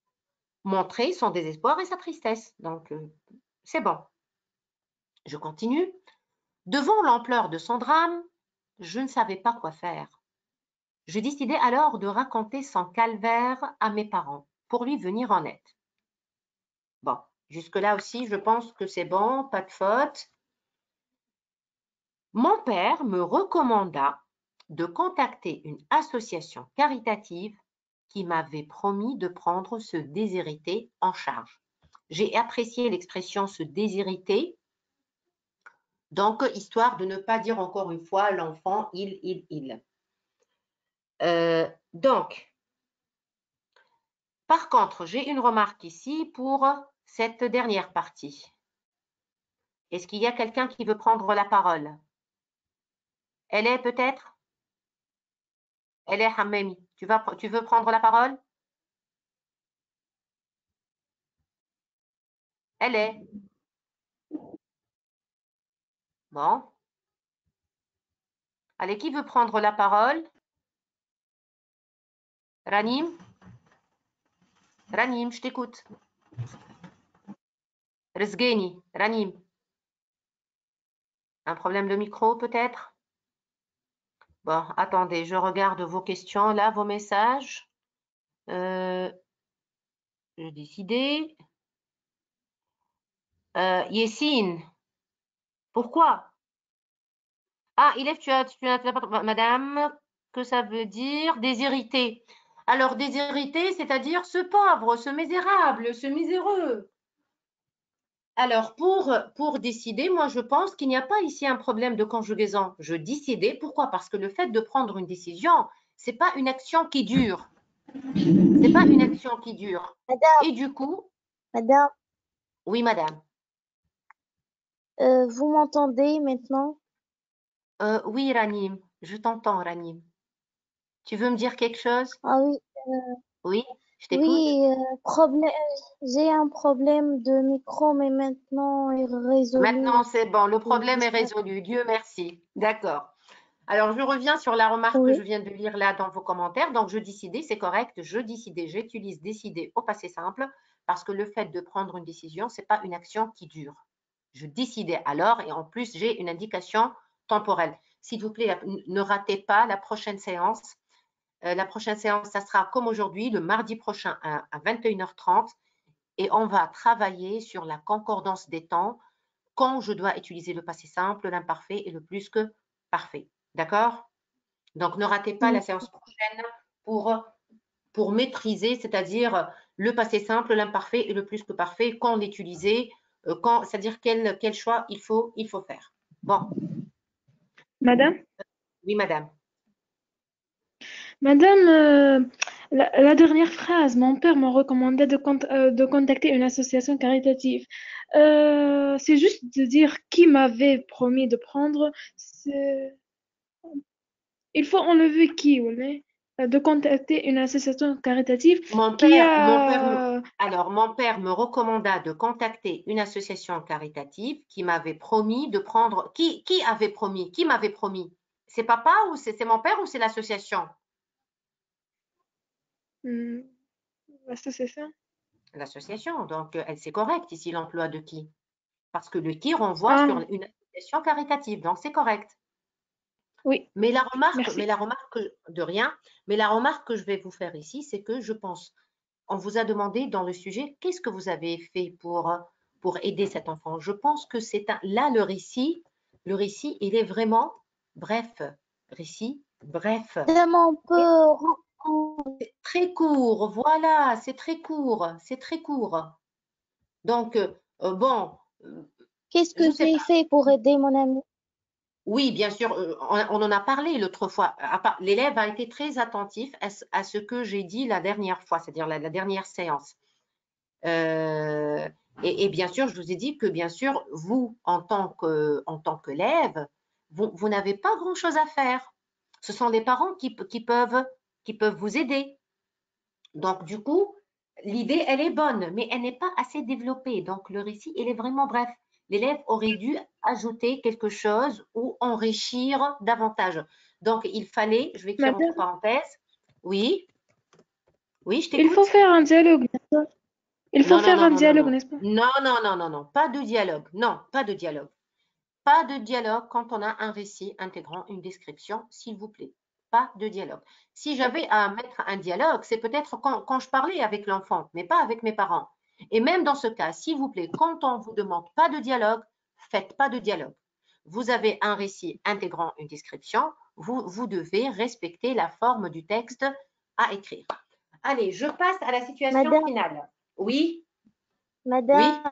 montraient son désespoir et sa tristesse. Donc, c'est bon. Je continue. Devant l'ampleur de son drame, je ne savais pas quoi faire. Je décidai alors de raconter son calvaire à mes parents pour lui venir en aide. Bon, jusque-là aussi, je pense que c'est bon, pas de faute. Mon père me recommanda de contacter une association caritative qui m'avait promis de prendre ce déshérité en charge. J'ai apprécié l'expression se déshériter, donc histoire de ne pas dire encore une fois l'enfant il. Donc, par contre, j'ai une remarque ici pour cette dernière partie. Est-ce qu'il y a quelqu'un qui veut prendre la parole? Elle est peut-être? Elle est Hammemi. Tu veux prendre la parole? Elle est. Bon. Allez, qui veut prendre la parole? Ranim? Ranim, je t'écoute. Rizgeni, Ranim. Un problème de micro peut-être? Bon, attendez, je regarde vos questions là, vos messages. J'ai décidé. Yessine, pourquoi? Ah, Ilef, tu as madame, que ça veut dire déshérité. Alors, déshérité, c'est-à-dire ce pauvre, ce misérable, ce miséreux. Alors, pour décider, moi, je pense qu'il n'y a pas ici un problème de conjugaison. Je décidais, pourquoi? Parce que le fait de prendre une décision, c'est pas une action qui dure. C'est pas une action qui dure. Madame, Et du coup, madame, oui, madame. vous m'entendez maintenant? Oui, Ranim, je t'entends, Ranim. Tu veux me dire quelque chose? Ah oui, Oui, je t'écoute. oui, j'ai un problème de micro, mais maintenant il est résolu. Maintenant, c'est bon, le problème est résolu. Dieu merci. D'accord. Alors, je reviens sur la remarque que Oui. je viens de lire là dans vos commentaires. Donc, je décidais, c'est correct. Je décidais, j'utilise décider au passé simple parce que le fait de prendre une décision, ce n'est pas une action qui dure. Je décidais alors et en plus, j'ai une indication temporelle. S'il vous plaît, ne ratez pas la prochaine séance. La prochaine séance, ça sera comme aujourd'hui, le mardi prochain à 21h30 et on va travailler sur la concordance des temps quand je dois utiliser le passé simple, l'imparfait et le plus que parfait. D'accord? Donc, ne ratez pas la séance prochaine pour pour maîtriser, c'est-à-dire le passé simple, l'imparfait et le plus que parfait, quand l'utiliser, c'est-à-dire quel choix il faut faire. Bon, Madame? oui, madame. Madame, la dernière phrase, mon père m'a recommandé de contacter une association caritative. C'est juste de dire qui m'avait promis de prendre. Il faut enlever qui, ouais, de contacter une association caritative Mon qui père me recommanda de contacter une association caritative qui m'avait promis de prendre. Qui avait promis? Qui m'avait promis? C'est papa ou c'est mon père ou c'est l'association? L'association. L'association. Donc, c'est correct ici l'emploi de qui? Parce que le qui renvoie sur une association caritative. Donc, c'est correct. Oui. Mais la remarque que je vais vous faire ici, c'est que je pense, on vous a demandé dans le sujet, qu'est-ce que vous avez fait pour aider cet enfant? Je pense que là, le récit, il est vraiment bref. Récit, bref. Vraiment peu. C'est très court, voilà, c'est très court. Donc, bon. Qu'est-ce que j'ai fait pour aider mon ami? Oui, bien sûr, on en a parlé l'autre fois. L'élève a été très attentif à ce que j'ai dit la dernière fois, c'est-à-dire la dernière séance. Et bien sûr, je vous ai dit que bien sûr, vous, en tant qu'élève, vous n'avez pas grand-chose à faire. Ce sont les parents qui peuvent vous aider. Donc, du coup, l'idée, elle est bonne, mais elle n'est pas assez développée. Donc, le récit, il est vraiment bref. L'élève aurait dû ajouter quelque chose ou enrichir davantage. Donc, il fallait, je vais écrire entre parenthèses. Oui, je t'écoute. Il faut faire un dialogue, n'est-ce pas? Il faut faire un dialogue, n'est-ce pas? Non, pas de dialogue. Non, pas de dialogue. Pas de dialogue quand on a un récit intégrant une description, s'il vous plaît. Pas de dialogue. Si j'avais à mettre un dialogue, c'est peut-être quand je parlais avec l'enfant, mais pas avec mes parents. Et même dans ce cas, s'il vous plaît, quand on vous demande pas de dialogue, faites pas de dialogue. Vous avez un récit intégrant une description, vous devez respecter la forme du texte à écrire. Allez, je passe à la situation finale. Oui? Madame,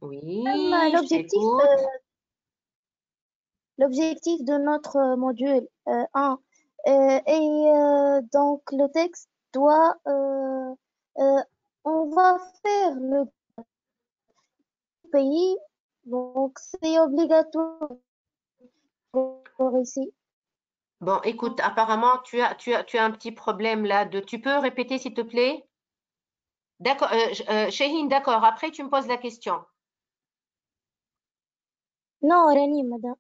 Oui, l'objectif de notre module 1 donc le texte doit on va faire le pays, donc c'est obligatoire pour ici. Bon, écoute, apparemment, tu as un petit problème là. Tu peux répéter, s'il te plaît? D'accord, Chahine, d'accord. Après, tu me poses la question. Non, Rani, madame.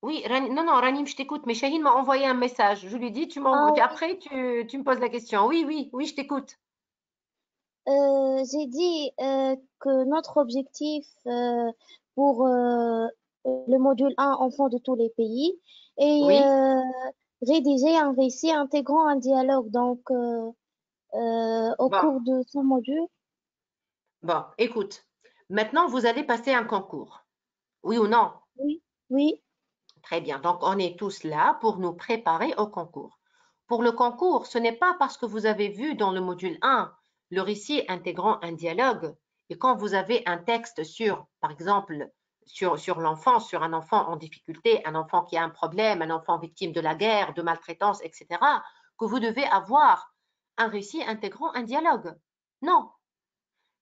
Oui, non, Ranim, je t'écoute, mais Chahine m'a envoyé un message. Je lui dis, après, tu me poses la question. Oui, je t'écoute. J'ai dit que notre objectif pour le module 1 enfants de tous les pays est rédiger un récit intégrant un dialogue donc au cours de ce module. Bon, écoute, maintenant vous allez passer un concours. Oui ou non? Oui. Très bien, donc on est tous là pour nous préparer au concours. Pour le concours, ce n'est pas parce que vous avez vu dans le module 1 le récit intégrant un dialogue et quand vous avez un texte sur, par exemple, sur l'enfant, sur un enfant en difficulté, un enfant qui a un problème, un enfant victime de la guerre, de maltraitance, etc., que vous devez avoir un récit intégrant un dialogue. Non.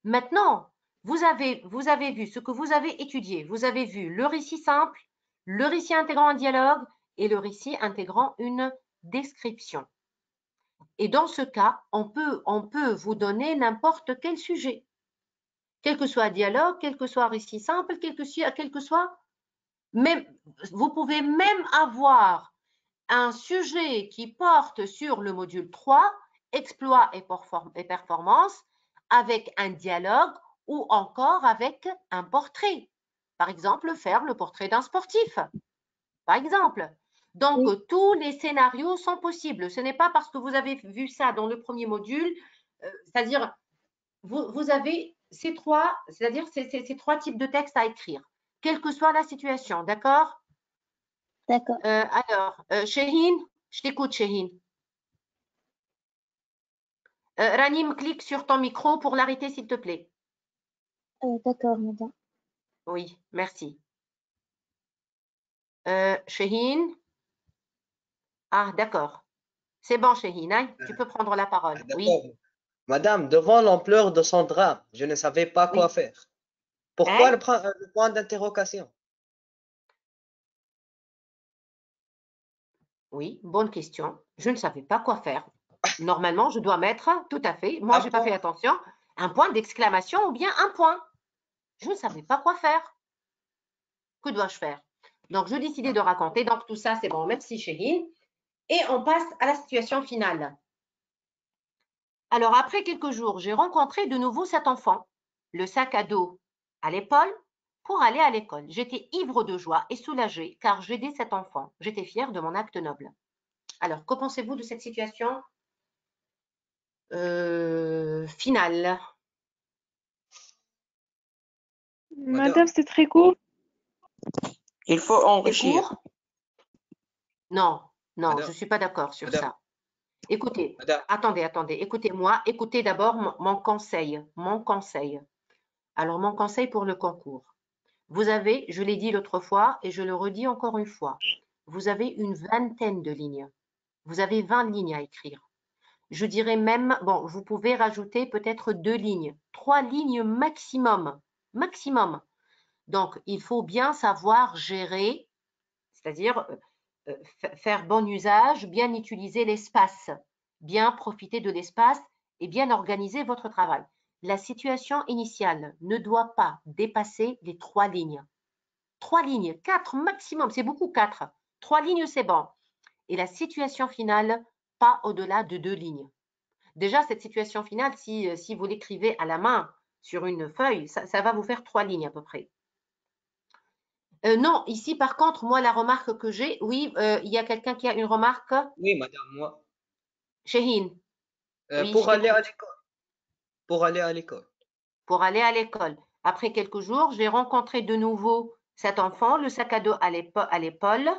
Maintenant, vous avez vu ce que vous avez étudié. Vous avez vu le récit simple, le récit intégrant un dialogue et le récit intégrant une description. Et dans ce cas, on peut vous donner n'importe quel sujet, quel que soit dialogue, quel que soit récit simple, quel que soit, même, vous pouvez même avoir un sujet qui porte sur le module 3, exploit et performance, avec un dialogue ou encore avec un portrait. Par exemple, faire le portrait d'un sportif, par exemple. Donc, tous les scénarios sont possibles. Ce n'est pas parce que vous avez vu ça dans le premier module, c'est-à-dire, vous avez ces trois types de textes à écrire, quelle que soit la situation, d'accord? D'accord. Alors, Chahine, je t'écoute, Chahine. Ranim, clique sur ton micro pour l'arrêter, s'il te plaît. D'accord, madame. Oui, merci. Shaheen? Ah, d'accord. C'est bon, Shaheen, hein? Tu peux prendre la parole. Oui, D'accord. Madame, devant l'ampleur de son drame, je ne savais pas quoi oui. faire. Pourquoi Hein? le point d'interrogation? Oui, bonne question. Je ne savais pas quoi faire. Normalement, je dois mettre, tout à fait, moi, Un je n'ai pas fait point. attention, un point d'exclamation ou bien un point. Je ne savais pas quoi faire. Que dois-je faire? Donc, je décidais de raconter. Donc, tout ça, c'est bon. Merci, Shaheen. Et on passe à la situation finale. Alors, après quelques jours, j'ai rencontré de nouveau cet enfant, le sac à dos à l'épaule, pour aller à l'école. J'étais ivre de joie et soulagée car j'aidais cet enfant. J'étais fière de mon acte noble. Alors, que pensez-vous de cette situation finale? Madame, c'est très court. Il faut C'est enrichir. court? Non, non, je Madame, ne suis pas d'accord sur madame, ça. Écoutez, madame. attendez, écoutez-moi. Écoutez d'abord mon conseil. Alors, mon conseil pour le concours. Vous avez, je l'ai dit l'autre fois et je le redis encore une fois, vous avez une vingtaine de lignes. Vous avez 20 lignes à écrire. Je dirais même, bon, vous pouvez rajouter peut-être 2 lignes, 3 lignes maximum. Maximum. Donc, il faut bien savoir gérer, c'est-à-dire faire bon usage, bien utiliser l'espace, bien profiter de l'espace et bien organiser votre travail. La situation initiale ne doit pas dépasser les 3 lignes. 3 lignes, 4 maximum, c'est beaucoup 4. 3 lignes, c'est bon. Et la situation finale, pas au-delà de 2 lignes. Déjà, cette situation finale, si vous l'écrivez à la main sur une feuille, ça va vous faire 3 lignes à peu près. Non, ici, par contre, moi, la remarque que j'ai, oui, il y a quelqu'un qui a une remarque. Oui, madame, moi. Shaheen, oui, Pour je aller à t'écoute. l'école. Pour aller à l'école. Pour aller à l'école. Après quelques jours, j'ai rencontré de nouveau cet enfant, le sac à dos à l'épaule,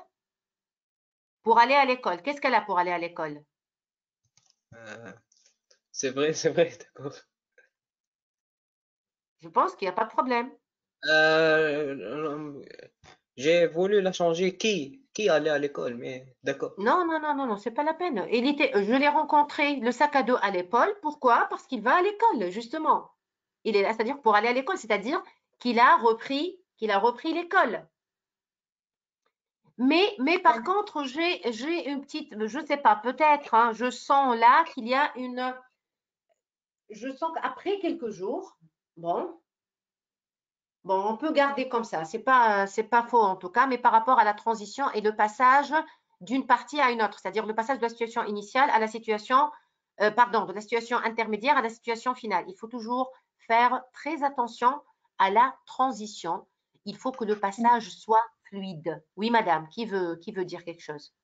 pour aller à l'école. Qu'est-ce qu'elle a pour aller à l'école? C'est vrai, d'accord. Je pense qu'il n'y a pas de problème. J'ai voulu la changer. Qui allait à l'école, mais d'accord. Non, c'est pas la peine. Je l'ai rencontré, le sac à dos à l'épaule. Pourquoi? Parce qu'il va à l'école, justement. Il est là, c'est-à-dire pour aller à l'école, c'est-à-dire qu'il a repris l'école. Mais par contre, j'ai une petite, je sais pas, peut-être, hein, je sens là qu'il y a je sens qu'après quelques jours, bon, on peut garder comme ça, c'est pas faux en tout cas, mais par rapport à la transition et le passage d'une partie à une autre, c'est-à-dire le passage de la situation initiale à la situation, de la situation intermédiaire à la situation finale. Il faut toujours faire très attention à la transition. Il faut que le passage soit fluide. Oui, madame, qui veut dire quelque chose?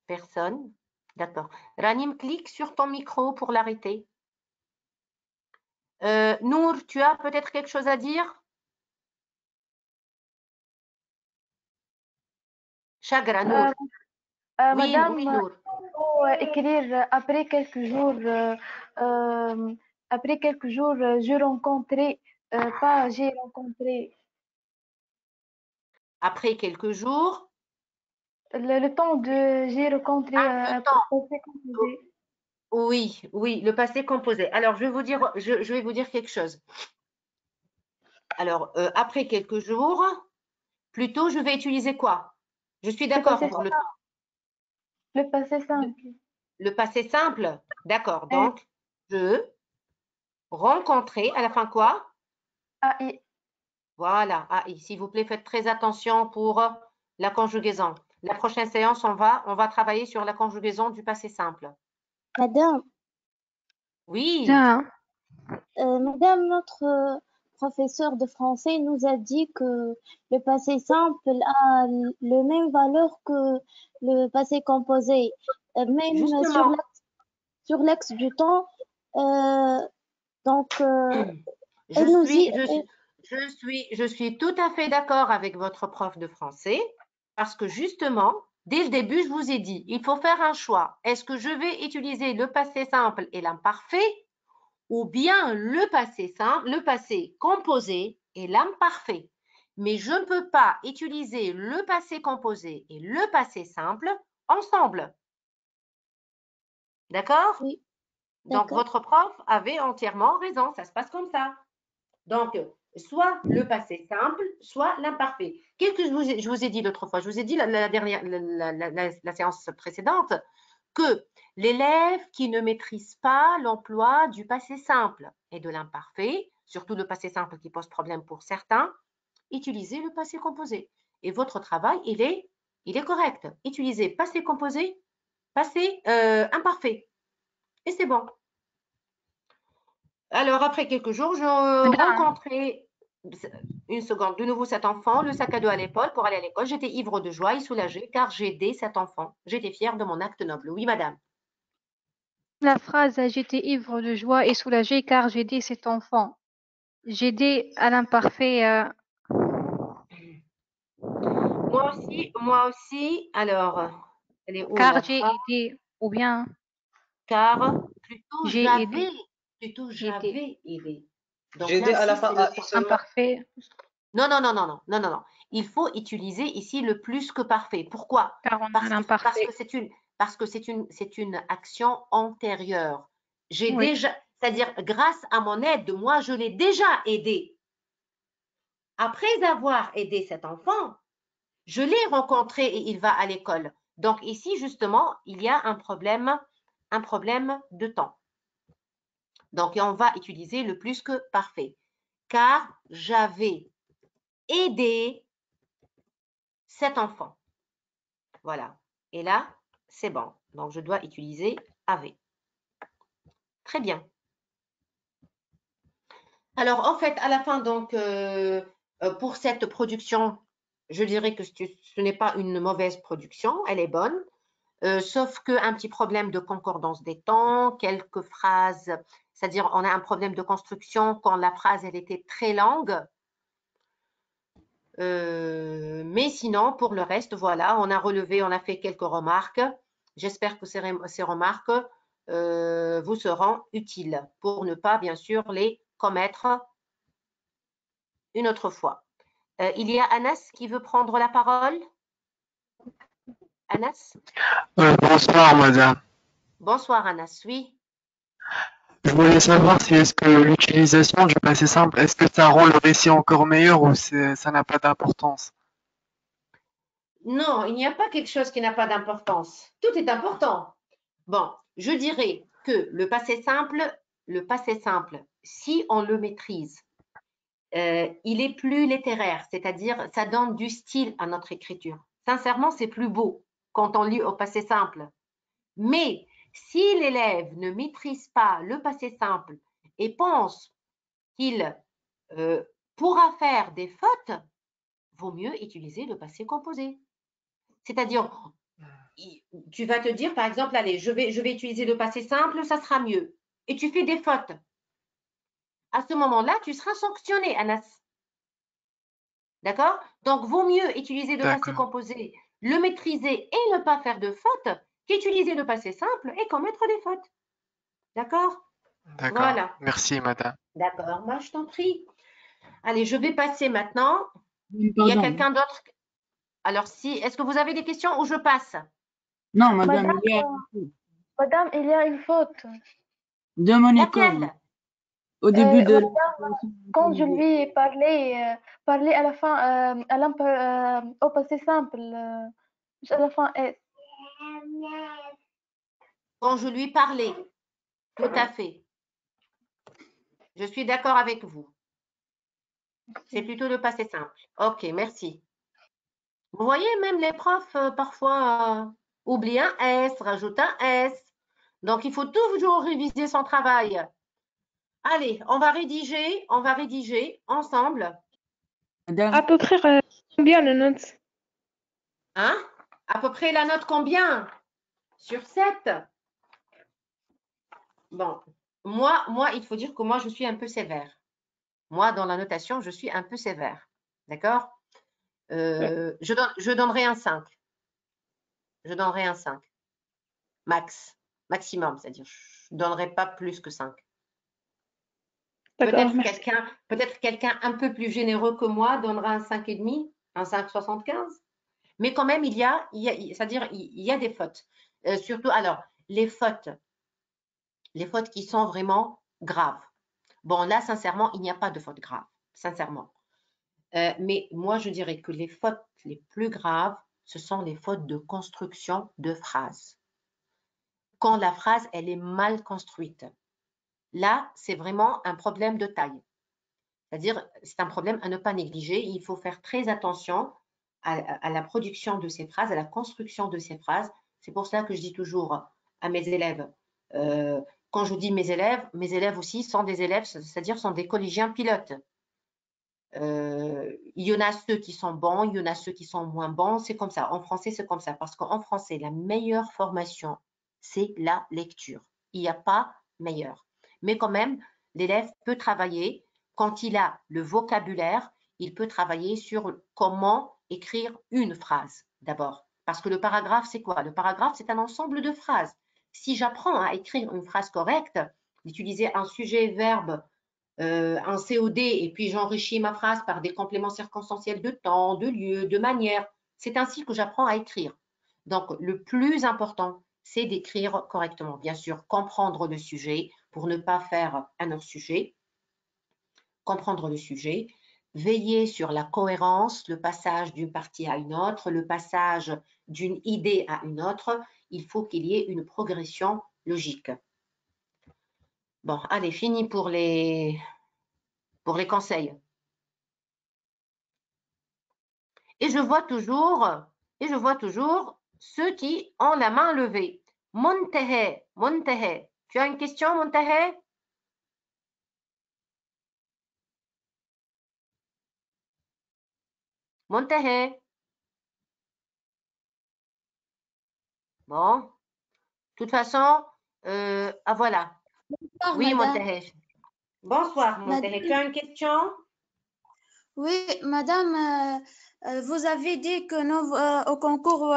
Personne? D'accord. Ranim, clique sur ton micro pour l'arrêter. Nour, tu as peut-être quelque chose à dire? Chagra, Nour. Oui, Madame, oui, Nour. il faut écrire après quelques jours, je rencontrais, pas j'ai rencontré. Après quelques jours. Le temps de j'ai rencontré, Le temps. passé composé. Oui, le passé composé. Alors, je vais vous dire quelque chose. Alors, après quelques jours, plutôt, je vais utiliser quoi? Je suis d'accord pour le temps. Le passé simple. Le passé simple? D'accord. Donc, je rencontrer, à la fin quoi? AI. Voilà, AI. S'il vous plaît, faites très attention pour la conjugaison. La prochaine séance, on va travailler sur la conjugaison du passé simple. Madame, Oui, madame, notre professeur de français nous a dit que le passé simple a le même valeur que le passé composé. Même justement. sur l'axe du temps. Donc, Je elle nous dit, suis tout à fait d'accord avec votre prof de français parce que justement, Dès le début, je vous ai dit, il faut faire un choix. Est-ce que je vais utiliser le passé simple et l'imparfait ou bien le passé simple, le passé composé et l'imparfait? Mais je ne peux pas utiliser le passé composé et le passé simple ensemble. D'accord? Oui. Donc, D'accord. votre prof avait entièrement raison. Ça se passe comme ça. Donc, soit le passé simple, soit l'imparfait. Qu'est-ce que je vous ai dit l'autre fois? Je vous ai dit la séance précédente que l'élève qui ne maîtrise pas l'emploi du passé simple et de l'imparfait, surtout le passé simple qui pose problème pour certains, utilisez le passé composé. Et votre travail, il est correct. Utilisez passé composé, passé imparfait. Et c'est bon. Alors, après quelques jours, je rencontrais une seconde, de nouveau cet enfant, le sac à dos à l'épaule pour aller à l'école. J'étais ivre de joie et soulagée car j'ai aidé cet enfant. J'étais fière de mon acte noble. Oui, madame. La phrase j'étais ivre de joie et soulagée car j'ai aidé cet enfant. J'ai aidé à l'imparfait. Moi aussi. Alors, elle est où Car la j'ai phrase? aidé, ou bien Car plutôt j'ai aidé. j'avais aidé. Donc J'ai aidé là, à la ici, fin c'est le seulement. Imparfait. non. Il faut utiliser ici le plus que parfait. Pourquoi? Car on a l'imparfait. Parce que c'est une action antérieure. J'ai Oui. déjà, c'est-à-dire grâce à mon aide, moi, je l'ai déjà aidé. Après avoir aidé cet enfant, je l'ai rencontré et il va à l'école. Donc ici, justement, il y a un problème de temps. Donc, on va utiliser le plus que parfait. Car j'avais aidé cet enfant. Voilà. Et là, c'est bon. Donc, je dois utiliser avait. Très bien. Alors, en fait, à la fin, donc, pour cette production, je dirais que ce n'est pas une mauvaise production, elle est bonne, sauf qu'un petit problème de concordance des temps, quelques phrases, c'est-à-dire on a un problème de construction quand la phrase, elle était très longue. Mais sinon, pour le reste, voilà, on a fait quelques remarques. J'espère que ces remarques vous seront utiles pour ne pas, bien sûr, les commettre une autre fois. Il y a Anas qui veut prendre la parole. Anas? Bonsoir, madame. Bonsoir, Anas, oui. Je voulais savoir si est-ce que l'utilisation du passé simple, est-ce que ça rend le récit encore meilleur ou ça n'a pas d'importance? Non, il n'y a pas quelque chose qui n'a pas d'importance. Tout est important. Bon, je dirais que le passé simple, si on le maîtrise, il est plus littéraire, c'est-à-dire ça donne du style à notre écriture. Sincèrement, c'est plus beau quand on lit au passé simple. Mais si l'élève ne maîtrise pas le passé simple et pense qu'il pourra faire des fautes, vaut mieux utiliser le passé composé. C'est-à-dire, tu vas te dire, par exemple, allez, je vais utiliser le passé simple, ça sera mieux. Et tu fais des fautes. À ce moment-là, tu seras sanctionné, Anas. D'accord? Donc, vaut mieux utiliser le passé composé, le maîtriser et ne pas faire de fautes qu'utiliser le passé simple et commettre des fautes. D'accord? D'accord. Voilà. Merci, madame. D'accord, moi, je t'en prie. Allez, je vais passer maintenant. Pardon. Il y a quelqu'un d'autre? Alors, est-ce que vous avez des questions ou je passe? Non, madame, Madame, il y a une faute. de mon école. Laquelle? Au début de Madame, quand je lui ai parlé à la fin, au passé simple, à la fin S. Quand je lui parlais, tout à fait. Je suis d'accord avec vous. C'est plutôt le passé simple. Ok, merci. Vous voyez, même les profs, parfois, oublient un S, rajoutent un S. Donc, il faut toujours réviser son travail. Allez, on va rédiger ensemble. À peu près combien de notes? Hein? À peu près la note combien? Sur 7? Bon, moi, il faut dire que moi, je suis un peu sévère. Moi, dans la notation, je suis un peu sévère. D'accord? Je donnerai un 5. Je donnerai un 5. Maximum, c'est-à-dire je ne donnerai pas plus que 5. Peut-être quelqu'un un peu plus généreux que moi donnera un 5,5, un 5,75. Mais quand même, c'est-à-dire il y a des fautes. Surtout, alors, les fautes qui sont vraiment graves. Bon, là, sincèrement, il n'y a pas de faute grave, sincèrement. Mais moi, je dirais que les fautes les plus graves, ce sont les fautes de construction de phrases. Quand la phrase, elle est mal construite. Là, c'est vraiment un problème de taille. C'est-à-dire, c'est un problème à ne pas négliger. Il faut faire très attention à la production de ces phrases, à la construction de ces phrases. C'est pour cela que je dis toujours à mes élèves, quand je dis mes élèves aussi sont des élèves, c'est-à-dire sont des collégiens pilotes. Il y en a ceux qui sont bons, il y en a ceux qui sont moins bons. C'est comme ça. En français, c'est comme ça. Parce qu'en français, la meilleure formation, c'est la lecture. Il n'y a pas meilleur. Mais quand même, l'élève peut travailler. Quand il a le vocabulaire, il peut travailler sur comment écrire une phrase d'abord. Parce que le paragraphe, c'est quoi? Le paragraphe, c'est un ensemble de phrases. Si j'apprends à écrire une phrase correcte, d'utiliser un sujet, verbe, un COD, et puis j'enrichis ma phrase par des compléments circonstanciels de temps, de lieu, de manière, c'est ainsi que j'apprends à écrire. Donc, le plus important, c'est d'écrire correctement. Bien sûr, comprendre le sujet pour ne pas faire un hors-sujet. Comprendre le sujet, veiller sur la cohérence, le passage d'une partie à une autre, le passage d'une idée à une autre. Il faut qu'il y ait une progression logique. Bon, allez, fini pour les conseils. Et je vois toujours ceux qui ont la main levée. Montehe, tu as une question, Montehe? Montehe. Bon, de toute façon, voilà. Bonsoir, oui, madame. Montehe. Bonsoir, Montehe. Tu as une question? Oui, madame, vous avez dit que nous, au concours,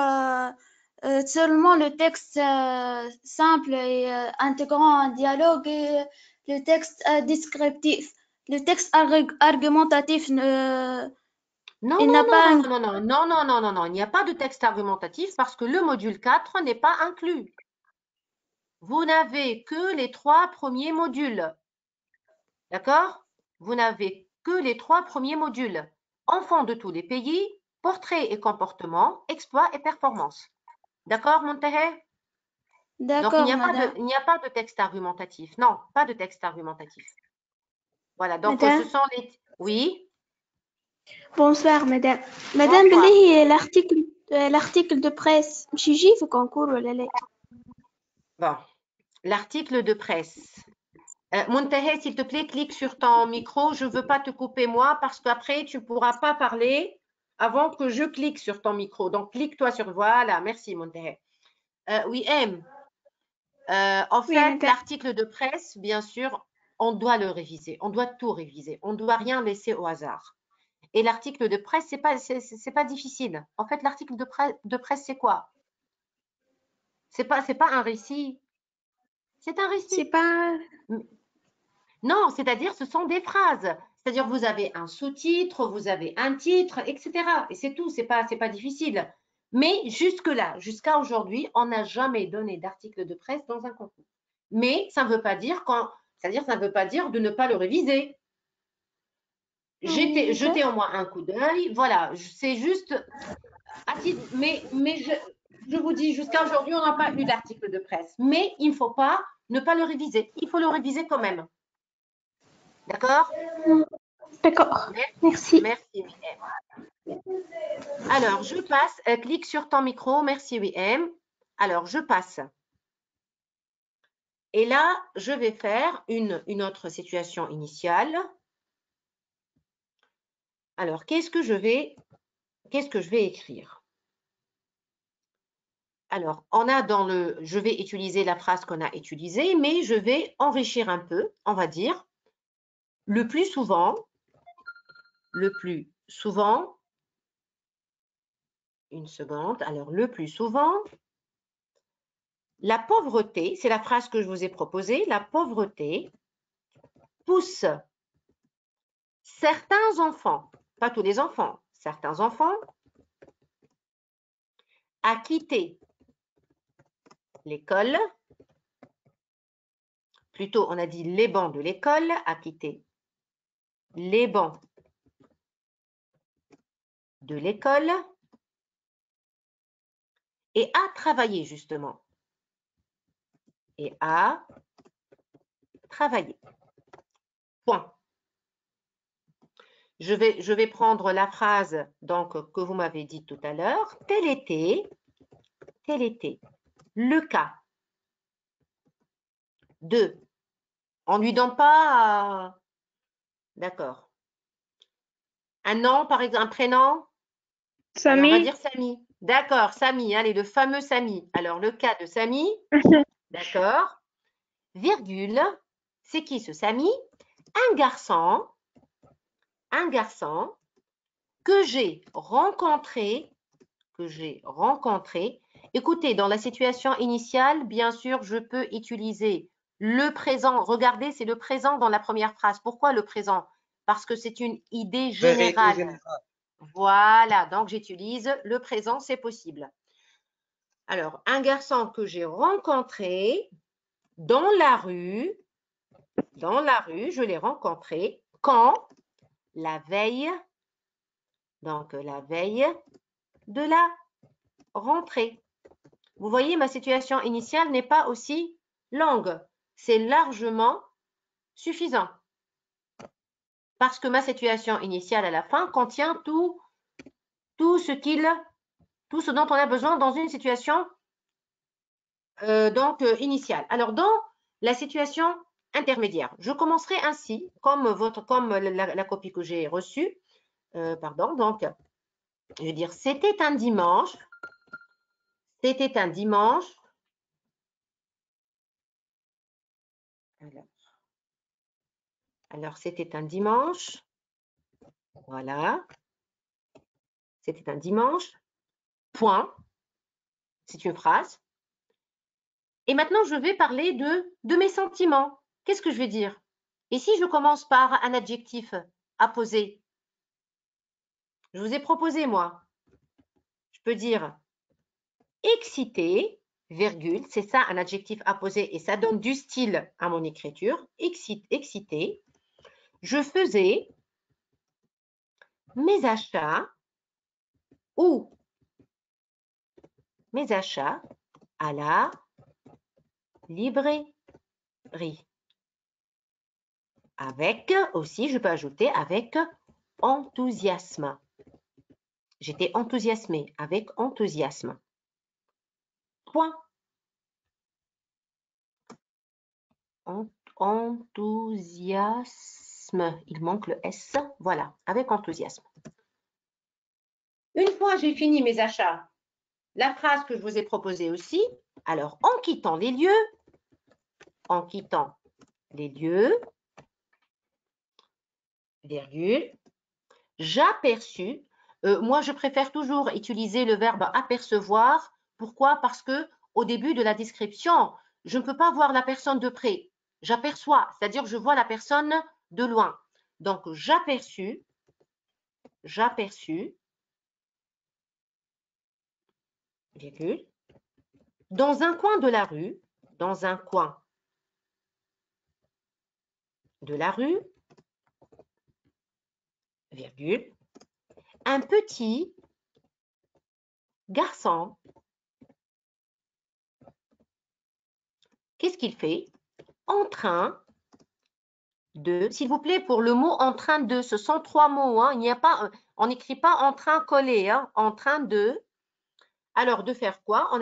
seulement le texte simple et intégrant un dialogue et le texte descriptif. Le texte argumentatif Non, il non, n'a non, pas non, non, non, non, non, non, non, non, il n'y a pas de texte argumentatif parce que le module 4 n'est pas inclus. Vous n'avez que les 3 premiers modules. D'accord? Vous n'avez que les 3 premiers modules. Enfants de tous les pays, portrait et comportement, exploit et performance. D'accord, Montehe? Donc, il D'accord, n'y a pas de texte argumentatif. Non, pas de texte argumentatif. Voilà, donc madame. ce sont les... Oui? Bonsoir, madame. Madame, بلي l'article de presse مش يجي في concours ولا لا؟ Bon, l'article de presse. Montehe, s'il te plaît, clique sur ton micro. Je ne veux pas te couper moi parce qu'après, tu ne pourras pas parler avant que je clique sur ton micro. Donc, clique-toi sur... Voilà, merci, Montehe. Oui, M. En fait, l'article de presse, bien sûr, on doit le réviser. On doit tout réviser. On ne doit rien laisser au hasard. Et l'article de presse, c'est pas difficile. En fait, l'article de presse, c'est quoi? C'est pas un récit. C'est un récit. C'est pas... Non, c'est-à-dire ce sont des phrases. C'est-à-dire vous avez un sous-titre, vous avez un titre, etc. Et c'est tout, c'est pas difficile. Mais jusque-là, jusqu'à aujourd'hui, on n'a jamais donné d'article de presse dans un concours. Mais ça ne veut pas dire ça ne veut pas dire de ne pas le réviser. Jetez au moins un coup d'œil. Voilà, c'est juste. Mais je vous dis, jusqu'à aujourd'hui, on n'a pas eu d'article de presse. Mais il ne faut pas ne pas le réviser. Il faut le réviser quand même. D'accord? D'accord. Merci. Merci, WM. Alors, je passe. Clique sur ton micro. Merci, WM. Alors, je passe. Et là, je vais faire une autre situation initiale. Alors, qu'est-ce que je vais écrire? Alors, je vais utiliser la phrase qu'on a utilisée, mais je vais enrichir un peu, on va dire. Le plus souvent, une seconde. Alors, le plus souvent, la pauvreté, c'est la phrase que je vous ai proposée, la pauvreté pousse certains enfants, pas tous les enfants, certains enfants, à quitter l'école, plutôt on a dit les bancs de l'école, à quitter les bancs de l'école et à travailler justement. Et à travailler. Point. Je vais prendre la phrase donc, que vous m'avez dit tout à l'heure. Tel était le cas de. On ne lui donne pas, d'accord. Un nom, par exemple, un prénom. Samy. Alors, on va dire Samy. D'accord, Samy, allez, le fameux Samy. Alors, le cas de Samy, d'accord, virgule, c'est qui ce Samy? Un garçon que j'ai rencontré. Écoutez, dans la situation initiale, bien sûr, je peux utiliser le présent. Regardez, c'est le présent dans la première phrase. Pourquoi le présent? Parce que c'est une idée générale. Voilà, donc j'utilise le présent, c'est possible. Alors, un garçon que j'ai rencontré dans la rue, je l'ai rencontré quand? La veille, donc la veille de la rentrée. Vous voyez, ma situation initiale n'est pas aussi longue. C'est largement suffisant. Parce que ma situation initiale à la fin contient tout ce dont on a besoin dans une situation initiale. Alors, dans la situation intermédiaire, je commencerai ainsi, comme la copie que j'ai reçue. Donc, je veux dire, c'était un dimanche. Alors, c'était un dimanche. Voilà. C'était un dimanche. Point. C'est une phrase. Et maintenant, je vais parler de mes sentiments. Qu'est-ce que je vais dire? Et si je commence par un adjectif apposé? Je vous ai proposé, moi. Je peux dire excité, virgule, c'est ça un adjectif apposé et ça donne du style à mon écriture. Excité. Je faisais mes achats à la librairie. Avec aussi, je peux ajouter avec enthousiasme. J'étais enthousiasmée, avec enthousiasme. Point. Enthousiasme. Il manque le S. Voilà, avec enthousiasme. Une fois j'ai fini mes achats, la phrase que je vous ai proposée aussi, alors en quittant les lieux, virgule, j'aperçus. Moi, je préfère toujours utiliser le verbe apercevoir. Pourquoi? Parce que au début de la description, je ne peux pas voir la personne de près. J'aperçois, c'est-à-dire je vois la personne de loin. Donc, j'aperçus, virgule, dans un coin de la rue, virgule, un petit garçon. Qu'est-ce qu'il fait? En train de, s'il vous plaît, pour le mot en train de, ce sont 3 mots, hein, on n'écrit pas en train collé, hein, en train de. Alors, de faire quoi? On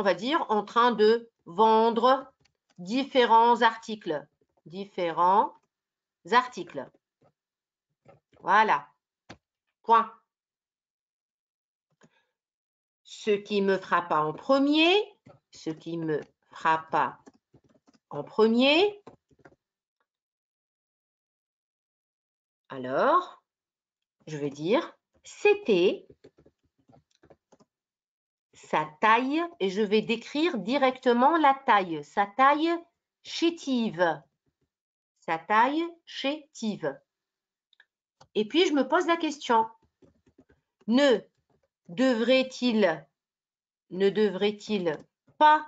va dire en train de vendre différents articles. Voilà. Point. Ce qui me frappa en premier, alors, je vais dire, c'était sa taille, et je vais décrire directement la taille. Sa taille chétive. Sa taille chétive. Et puis, je me pose la question. Ne devrait-il pas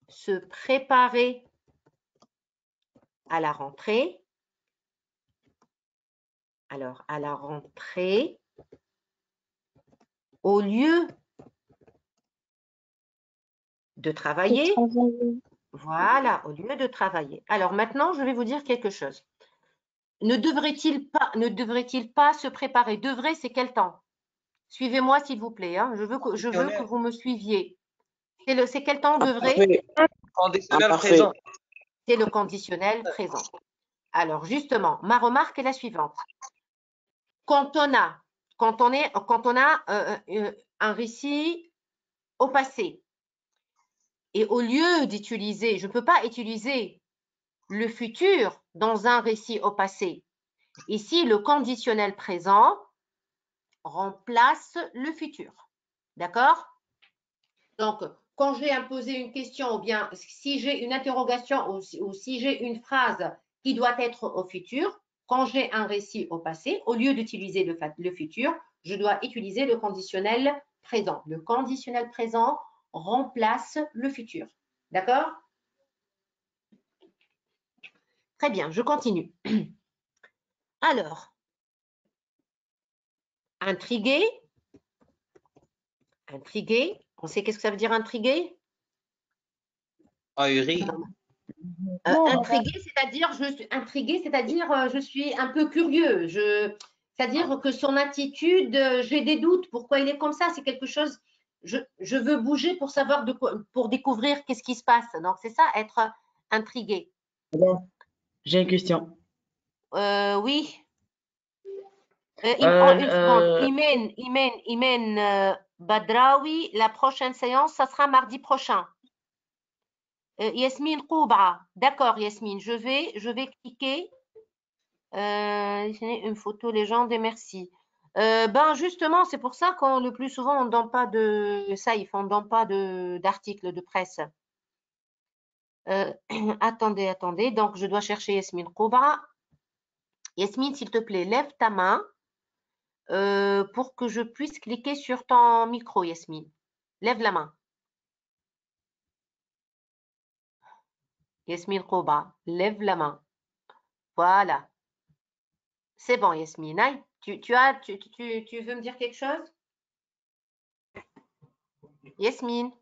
se préparer à la rentrée? Alors, à la rentrée, au lieu de travailler, voilà, au lieu de travailler. Alors maintenant, je vais vous dire quelque chose. Ne devrait-il pas se préparer? Devrait, c'est quel temps? Suivez-moi, s'il vous plaît. Hein. Je veux que vous me suiviez. C'est quel temps devrait? Conditionnel présent. C'est le conditionnel présent. Alors, justement, ma remarque est la suivante. Quand on a un récit au passé, et au lieu d'utiliser, je ne peux pas utiliser le futur dans un récit au passé. Ici, le conditionnel présent remplace le futur. D'accord? Donc, quand je vais imposer une question, ou bien si j'ai une interrogation ou si j'ai une phrase qui doit être au futur, quand j'ai un récit au passé, au lieu d'utiliser le futur, je dois utiliser le conditionnel présent. Le conditionnel présent remplace le futur. D'accord? Très bien, je continue. Alors, intrigué. Intrigué. On sait qu'est-ce que ça veut dire intrigué? Ahuri. Intrigué, c'est-à-dire je suis un peu curieux. C'est-à-dire que son attitude, j'ai des doutes. Pourquoi il est comme ça? C'est quelque chose. Je veux bouger pour savoir pour découvrir qu'est-ce qui se passe. Donc c'est ça, être intrigué. J'ai une question. Oui. Une seconde. Imen Badraoui, la prochaine séance, ça sera mardi prochain. Yasmine Koubra. D'accord, Yasmine. Je vais cliquer. Une photo légende et merci. Ben justement, c'est pour ça qu'on le plus souvent on ne donne pas de saïf, on ne donne pas d'articles de presse. Attendez. Donc, je dois chercher Yasmine Koubra. Yasmine, s'il te plaît, lève ta main pour que je puisse cliquer sur ton micro, Yasmine. Lève la main. Yasmine Koubra, lève la main. Voilà. C'est bon, Yasmine. Aïe, tu veux me dire quelque chose? Yasmine,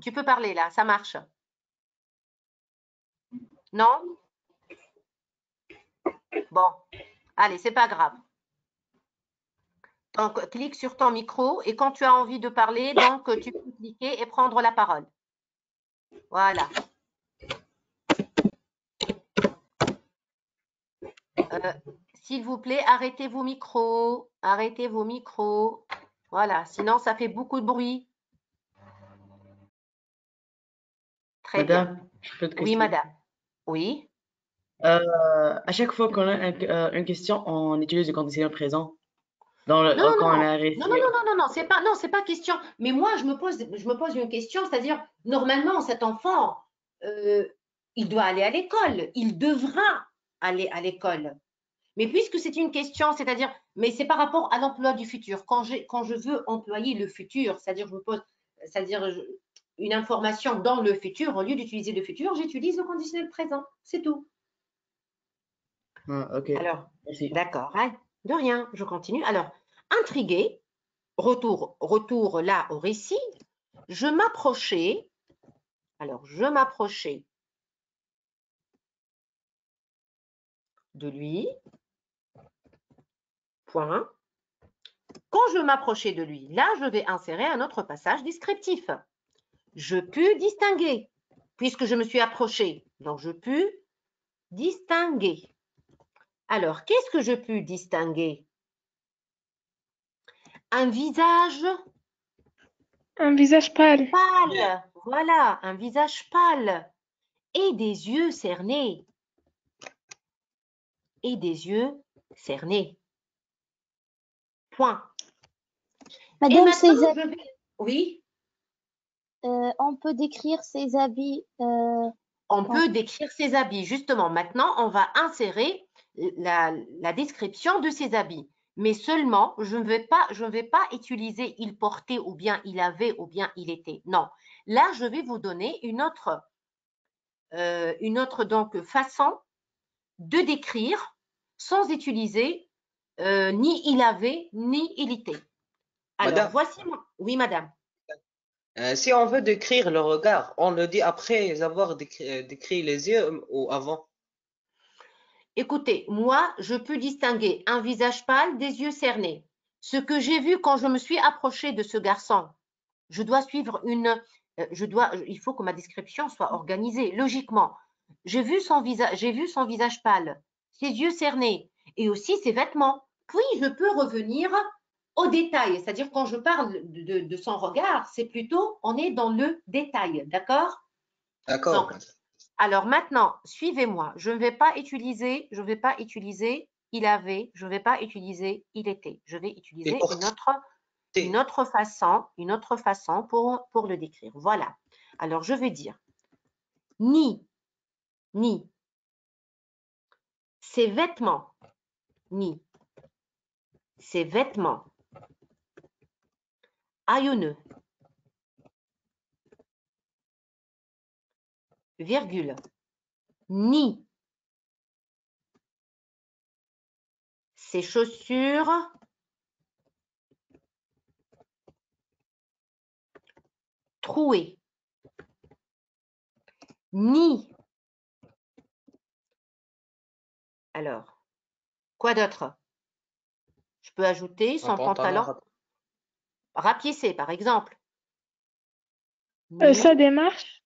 tu peux parler là, ça marche. Non? Bon, allez, c'est pas grave. Donc, clique sur ton micro et quand tu as envie de parler, donc tu peux cliquer et prendre la parole. Voilà. S'il vous plaît, arrêtez vos micros. Arrêtez vos micros. Voilà, sinon ça fait beaucoup de bruit. Très Madame, bien. je peux te Oui, questionner. madame. Oui. À chaque fois qu'on a une question, on utilise le conditionnel présent. Quand on a un récit. Non, c'est pas question. Mais moi, je me pose une question, c'est-à-dire, normalement, cet enfant, il doit aller à l'école. Il devra aller à l'école. Mais puisque c'est une question, c'est-à-dire, mais c'est par rapport à l'emploi du futur. Quand je veux employer le futur, c'est-à-dire, une information dans le futur, au lieu d'utiliser le futur, j'utilise le conditionnel présent. C'est tout. Ah, ok. Alors, merci. d'accord. Hein, de rien, je continue. Alors, intrigué, retour là au récit, je m'approchais de lui, point. Quand je m'approchais de lui, là, je vais insérer un autre passage descriptif. Je pus distinguer, puisque je me suis approchée, donc je pus distinguer. Alors, qu'est-ce que je pus distinguer? Un visage pâle. Pâle, voilà, un visage pâle et des yeux cernés. Et des yeux cernés. Point. Madame, maintenant, ses habits, oui, on peut décrire ses habits. on peut décrire ses habits. Justement, maintenant, on va insérer la description de ses habits. Mais seulement, je ne vais pas utiliser il portait ou bien il avait ou bien il était. Non. Là, je vais vous donner une autre donc, façon de décrire sans utiliser ni il avait ni il était. Alors, Madame, voici mon... Oui, madame. si on veut décrire le regard, on le dit après avoir décrit les yeux ou avant? Écoutez, moi, je peux distinguer un visage pâle des yeux cernés. Ce que j'ai vu quand je me suis approchée de ce garçon, je dois suivre il faut que ma description soit organisée, logiquement. J'ai vu son visage pâle, ses yeux cernés et aussi ses vêtements. Puis, je peux revenir au détail, c'est-à-dire quand je parle de son regard, c'est plutôt, on est dans le détail, d'accord? D'accord. Donc, alors maintenant, suivez-moi. Je ne vais pas utiliser il avait, je ne vais pas utiliser il était. Je vais utiliser une autre façon pour le décrire. Voilà. Alors, je vais dire ni ses vêtements, haillonneux, virgule, ni ses chaussures trouées, ni, alors, quoi d'autre? Je peux ajouter son pantalon rapiécé, par exemple. Sa démarche?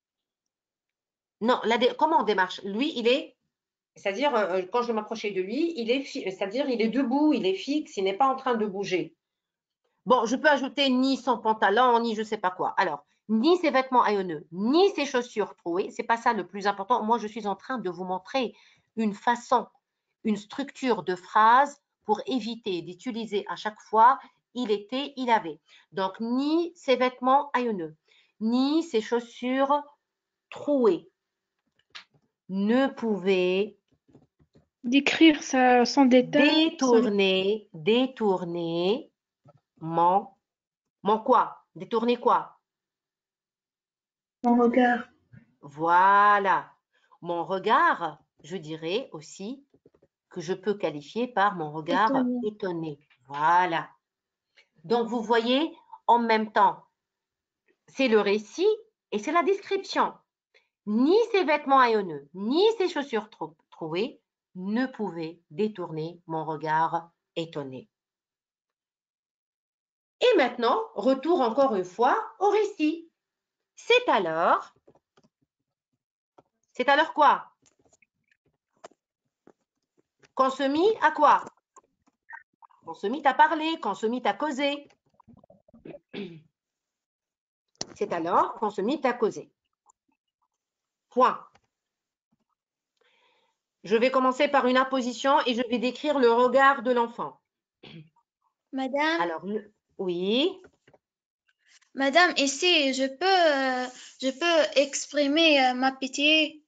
Non, comment on démarche? Lui, il est, c'est-à-dire, quand je m'approchais de lui, c'est-à-dire, il est debout, il est fixe, il n'est pas en train de bouger. Bon, je peux ajouter ni son pantalon, ni je ne sais pas quoi. Alors, ni ses vêtements haillonneux, ni ses chaussures trouées, c'est pas ça le plus important. Moi, je suis en train de vous montrer une façon, une structure de phrase pour éviter d'utiliser à chaque fois il était, il avait. Donc, ni ses vêtements haillonneux, ni ses chaussures trouées ne pouvait Décrire son détail. détourner mon quoi? Détourner quoi? Mon regard. Voilà. Mon regard, je dirais aussi que je peux qualifier par mon regard étonné. Voilà. Donc, vous voyez, en même temps, c'est le récit et c'est la description. Ni ses vêtements haillonneux, ni ses chaussures trouées ne pouvaient détourner mon regard étonné. Et maintenant, retour encore une fois au récit. C'est alors quoi? Qu'on se mit à quoi? Qu'on se mit à parler, qu'on se mit à causer. C'est alors qu'on se mit à causer. Point. Je vais commencer par une apposition et je vais décrire le regard de l'enfant. Madame, alors, oui. Madame, ici, je peux exprimer ma pitié.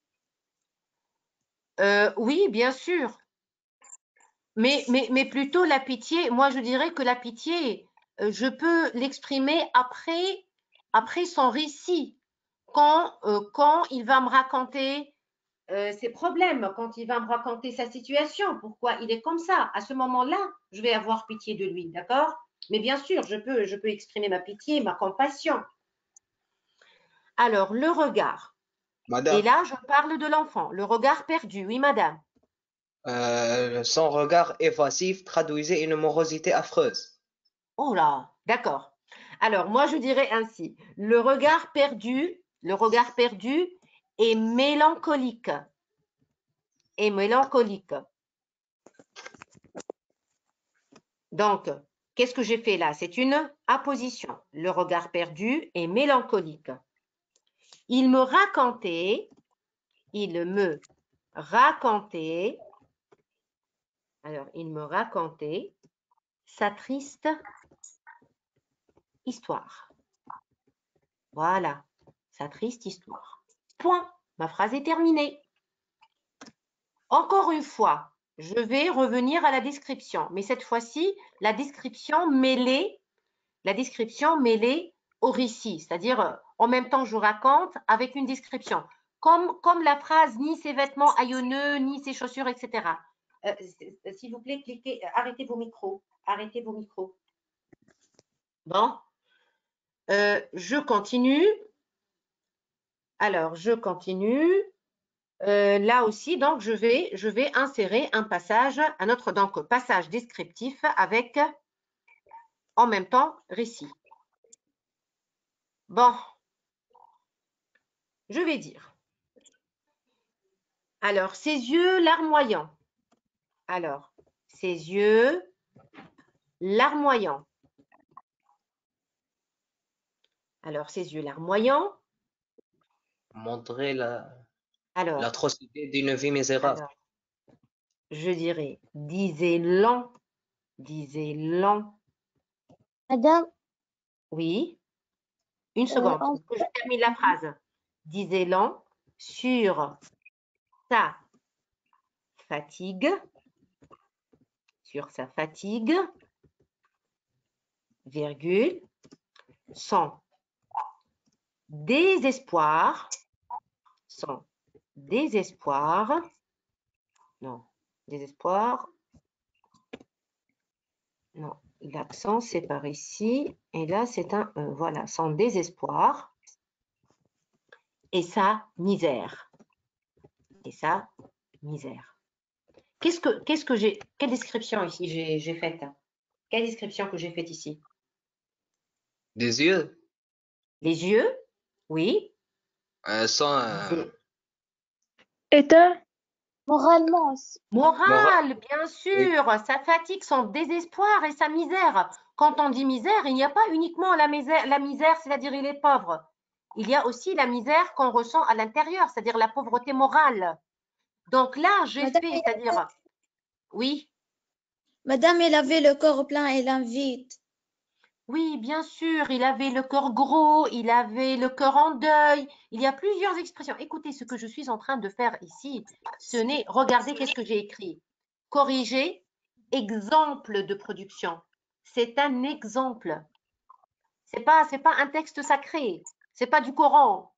Oui, bien sûr. Mais plutôt la pitié, moi je dirais que la pitié, je peux l'exprimer après son récit, quand il va me raconter ses problèmes, quand il va me raconter sa situation, pourquoi il est comme ça. À ce moment-là, je vais avoir pitié de lui, d'accord? Mais bien sûr, je peux exprimer ma pitié, ma compassion. Alors, le regard. Madame. Et là, je parle de l'enfant. Le regard perdu, oui, madame. Son regard évasif traduisait une morosité affreuse. Oh là, d'accord. Alors, moi, je dirais ainsi. Le regard perdu est mélancolique. Donc, qu'est-ce que j'ai fait là? C'est une apposition. Le regard perdu est mélancolique. Il me racontait sa triste histoire. Voilà, sa triste histoire. Point. Ma phrase est terminée. Encore une fois, je vais revenir à la description, mais cette fois-ci, la description mêlée au récit, c'est-à-dire en même temps je raconte avec une description, comme la phrase ni ses vêtements haillonneux, ni ses chaussures, etc. S'il vous plaît, cliquez, arrêtez vos micros, Bon, je continue. Alors, je continue. Là aussi, donc, je vais insérer un passage, un autre donc passage descriptif avec en même temps récit. Bon, je vais dire. Alors, ses yeux larmoyants. Alors, ses yeux larmoyants. Alors, ses yeux larmoyants. Montrer l'atrocité d'une vie misérable. Alors, je dirais, disait lent. Madame, Oui. Une seconde, que je termine la phrase. Disait lent sur sa fatigue, virgule, son désespoir, non, l'accent c'est par ici, et là c'est un, voilà, son désespoir et sa misère. Quelle description ici j'ai faite? Quelle description que j'ai faite ici? Des yeux? Les yeux, oui. État? moralement aussi. Moral, bien sûr, sa fatigue, son désespoir et sa misère. Quand on dit misère, il n'y a pas uniquement la misère, c'est-à-dire il est pauvre. Il y a aussi la misère qu'on ressent à l'intérieur, c'est-à-dire la pauvreté morale. Donc là, j'ai fait, c'est-à-dire, oui. Madame, elle avait le corps plein et l'âme vide. Oui, bien sûr, il avait le cœur gros, il avait le cœur en deuil. Il y a plusieurs expressions. Écoutez, ce que je suis en train de faire ici, regardez qu'est-ce que j'ai écrit. Corriger, exemple de production. C'est un exemple. C'est pas un texte sacré. C'est pas du Coran.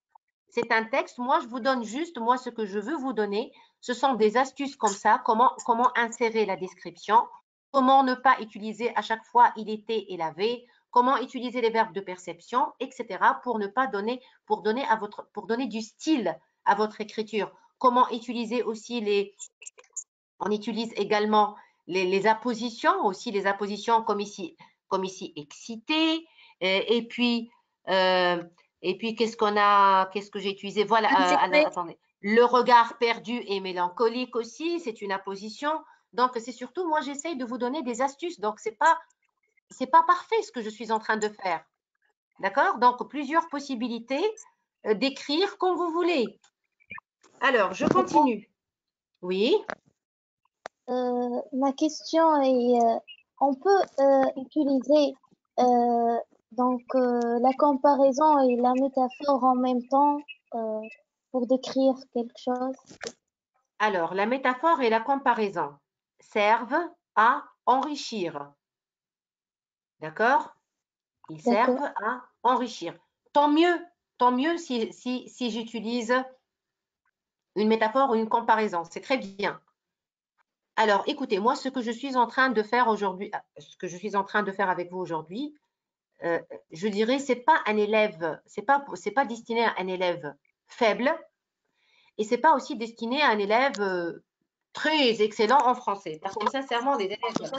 C'est un texte. Moi, je vous donne juste, moi, ce que je veux vous donner, ce sont des astuces comme ça, comment insérer la description, comment ne pas utiliser à chaque fois il était et l'avait, comment utiliser les verbes de perception, etc. pour donner du style à votre écriture. Comment utiliser aussi on utilise également les appositions, aussi les appositions comme ici excité, et puis qu'est-ce que j'ai utilisé? Voilà, attendez. Le regard perdu et mélancolique aussi, c'est une apposition. Donc, c'est surtout, moi, j'essaye de vous donner des astuces. Donc, c'est pas parfait ce que je suis en train de faire. D'accord? Donc, plusieurs possibilités d'écrire comme vous voulez. Alors, je continue. Oui. Ma question est, on peut utiliser la comparaison et la métaphore en même temps pour décrire quelque chose? Alors, la métaphore et la comparaison servent à enrichir. D'accord? Ils servent à enrichir. Tant mieux si j'utilise une métaphore ou une comparaison. C'est très bien. Alors, écoutez, moi, ce que je suis en train de faire aujourd'hui, ce que je suis en train de faire avec vous aujourd'hui, je dirais, c'est pas un élève, c'est pas destiné à un élève faible, et c'est pas aussi destiné à un élève très excellent en français. Parce que sincèrement, les élèves excellents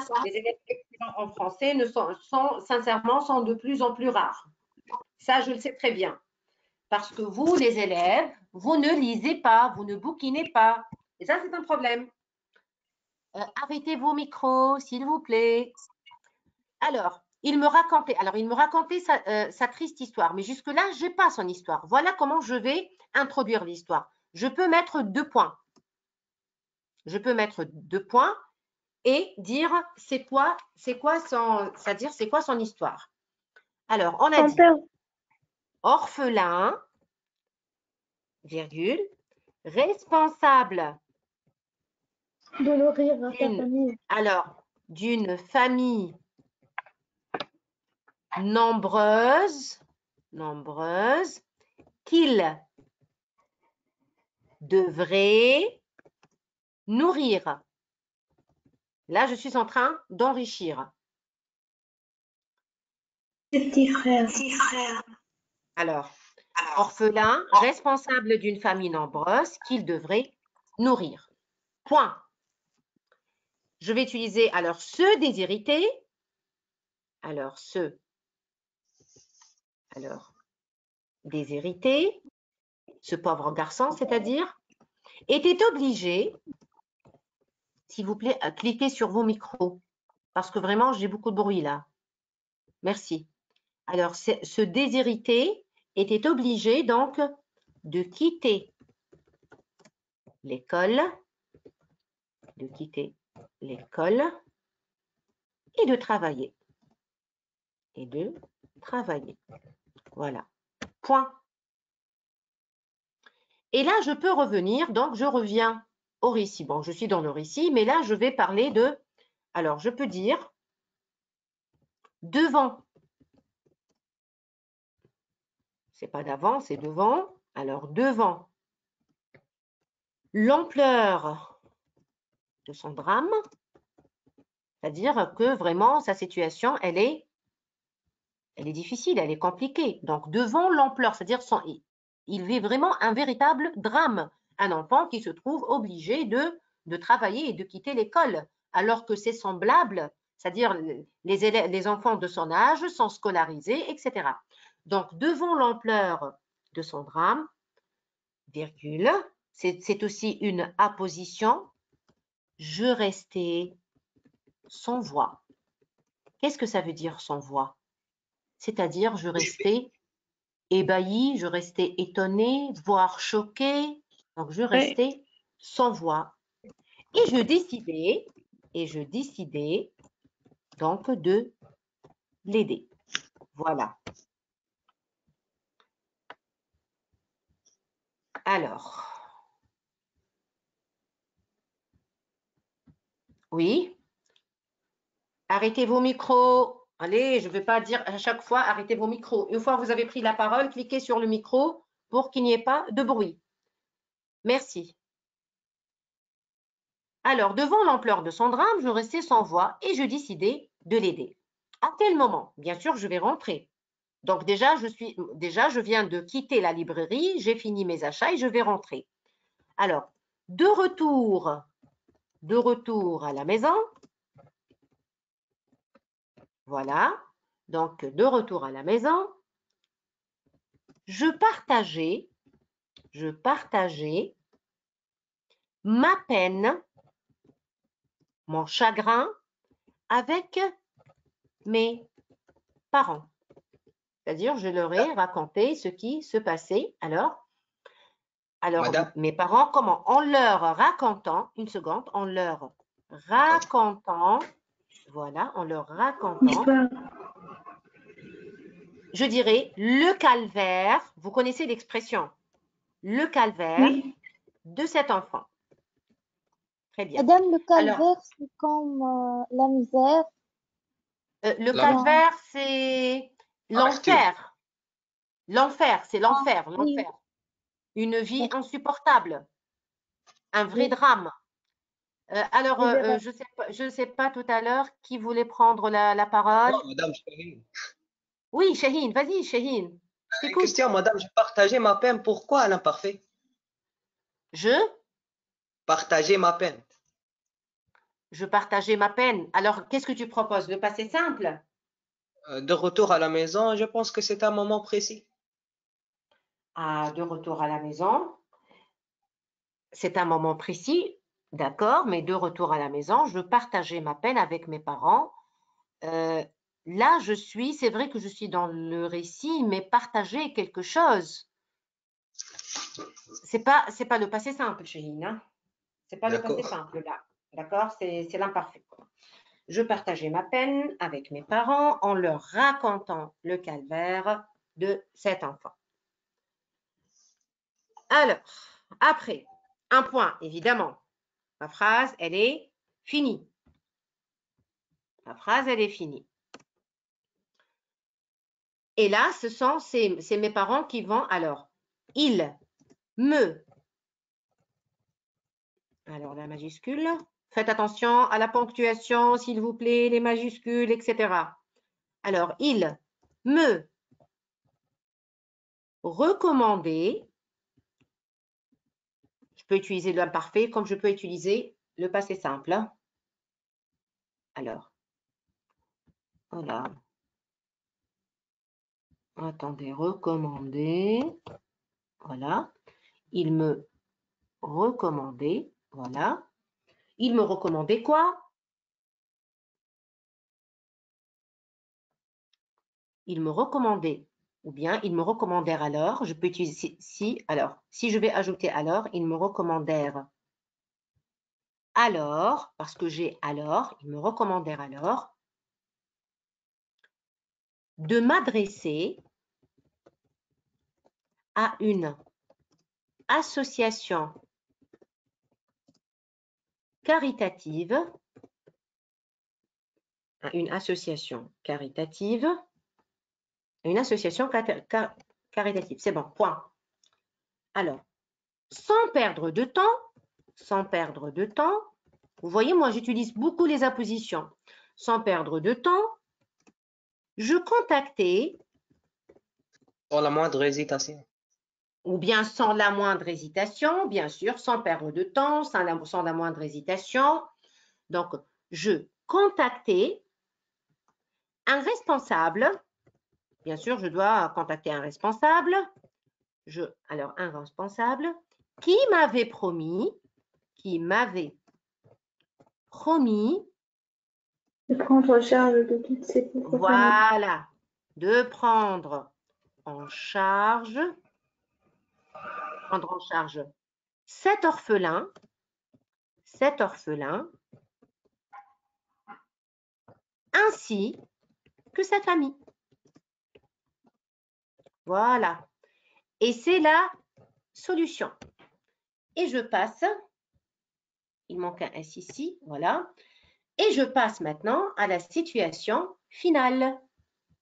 en français sont de plus en plus rares. Ça, je le sais très bien. Parce que vous, les élèves, vous ne lisez pas, vous ne bouquinez pas. Et ça, c'est un problème. Arrêtez vos micros, s'il vous plaît. Alors, il me racontait sa triste histoire. Mais jusque-là, je n'ai pas son histoire. Voilà comment je vais introduire l'histoire. Je peux mettre 2 points. Et dire c'est quoi son histoire. Alors, on a Son dit père. orphelin, virgule, responsable De nourrir sa famille. alors, d'une famille nombreuse, qu'il devrait nourrir. Là, je suis en train d'enrichir. Petit frère. Alors, orphelin, responsable d'une famille nombreuse qu'il devrait nourrir. Point. Je vais utiliser alors ce déshérité. Alors, déshérité, ce pauvre garçon, c'est-à-dire, était obligé, s'il vous plaît, à cliquer sur vos micros, parce que vraiment, j'ai beaucoup de bruit là. Merci. Alors, ce déshérité était obligé donc de quitter l'école, et de travailler. Voilà. Point. Et là, je peux revenir, donc je reviens au récit. Bon, je suis dans le récit, mais là, je vais parler de... Alors, je peux dire devant. C'est pas d'avant, c'est devant. Alors, devant l'ampleur de son drame, c'est-à-dire que vraiment, sa situation, elle est difficile, elle est compliquée. Donc, devant l'ampleur, c'est-à-dire il vit vraiment un véritable drame. Un enfant qui se trouve obligé de travailler et de quitter l'école, alors que ses semblables, c'est-à-dire les enfants de son âge, sont scolarisés, etc. Donc, devant l'ampleur de son drame, virgule, c'est aussi une apposition, je restais sans voix. Qu'est-ce que ça veut dire sans voix? C'est-à-dire, je restais ébahi, je restais étonné, voire choqué. Donc, je restais sans voix. Et je décidais donc de l'aider. Voilà. Alors, oui. Arrêtez vos micros. Allez, je ne vais pas dire à chaque fois arrêtez vos micros. Une fois que vous avez pris la parole, cliquez sur le micro pour qu'il n'y ait pas de bruit. Merci. Alors, devant l'ampleur de son drame, je restais sans voix et je décidais de l'aider. À quel moment? Bien sûr, je vais rentrer. Donc déjà, je viens de quitter la librairie, j'ai fini mes achats et je vais rentrer. Alors, de retour à la maison. Voilà. Donc, de retour à la maison, je partageais ma peine, mon chagrin avec mes parents. C'est-à-dire, je leur ai raconté ce qui se passait. Alors Madame. mes parents, comment? En leur racontant, une seconde, en leur racontant, voilà, en leur racontant, je dirais le calvaire, vous connaissez l'expression, le calvaire de cet enfant. Très bien. Madame, le calvaire, c'est comme la misère. Le calvaire, c'est l'enfer. L'enfer, c'est l'enfer, Oui. l'enfer. Une vie insupportable. Un vrai drame. Alors, je ne sais pas tout à l'heure qui voulait prendre la parole. Non, Madame Chahine. Oui, Chahine, vas-y, Chahine. Une question, Madame, j'ai partagé ma peine. Pourquoi à l'imparfait? Partager ma peine. Je partageais ma peine. Alors, qu'est-ce que tu proposes? Le passé simple? De retour à la maison, je pense que c'est un moment précis. Ah, de retour à la maison. C'est un moment précis, d'accord, mais de retour à la maison, je partageais ma peine avec mes parents. Là, c'est vrai que je suis dans le récit, mais partager quelque chose. C'est pas le passé simple, Chahine. Hein? C'est pas le passé simple là, d'accord? C'est l'imparfait. je partageais ma peine avec mes parents en leur racontant le calvaire de cet enfant. Alors, après, un point, évidemment. Ma phrase, elle est finie. Ma phrase, elle est finie. Et là, c'est mes parents qui vont, alors, ils me. Alors, la majuscule. Faites attention à la ponctuation, s'il vous plaît, les majuscules, etc. Alors, ils me recommandaient. Je peux utiliser l'imparfait comme je peux utiliser le passé simple. Alors, voilà. Attendez, recommander. Voilà. Il me recommandait. Voilà. Il me recommandait quoi? Il me recommandait. Ou bien, ils me recommandèrent alors. Je peux utiliser si. Alors, si je vais ajouter alors, ils me recommandèrent. Alors, parce que j'ai alors, ils me recommandèrent alors de m'adresser à une association caritative, une association caritative, caritative, c'est bon, point. Alors, sans perdre de temps, vous voyez, moi j'utilise beaucoup les appositions. Sans perdre de temps, je contactais. Sans la moindre hésitation. Ou bien sans la moindre hésitation, bien sûr, sans perdre de temps, sans la moindre hésitation. Donc, je contactais un responsable. Bien sûr, je dois contacter un responsable. Alors, un responsable qui m'avait promis de prendre en charge de toutes ces pauvres voilà, de prendre en charge cet orphelin ainsi que sa famille. Voilà. Et c'est la solution. Et je passe, il manque un S ici, voilà. Et je passe maintenant à la situation finale.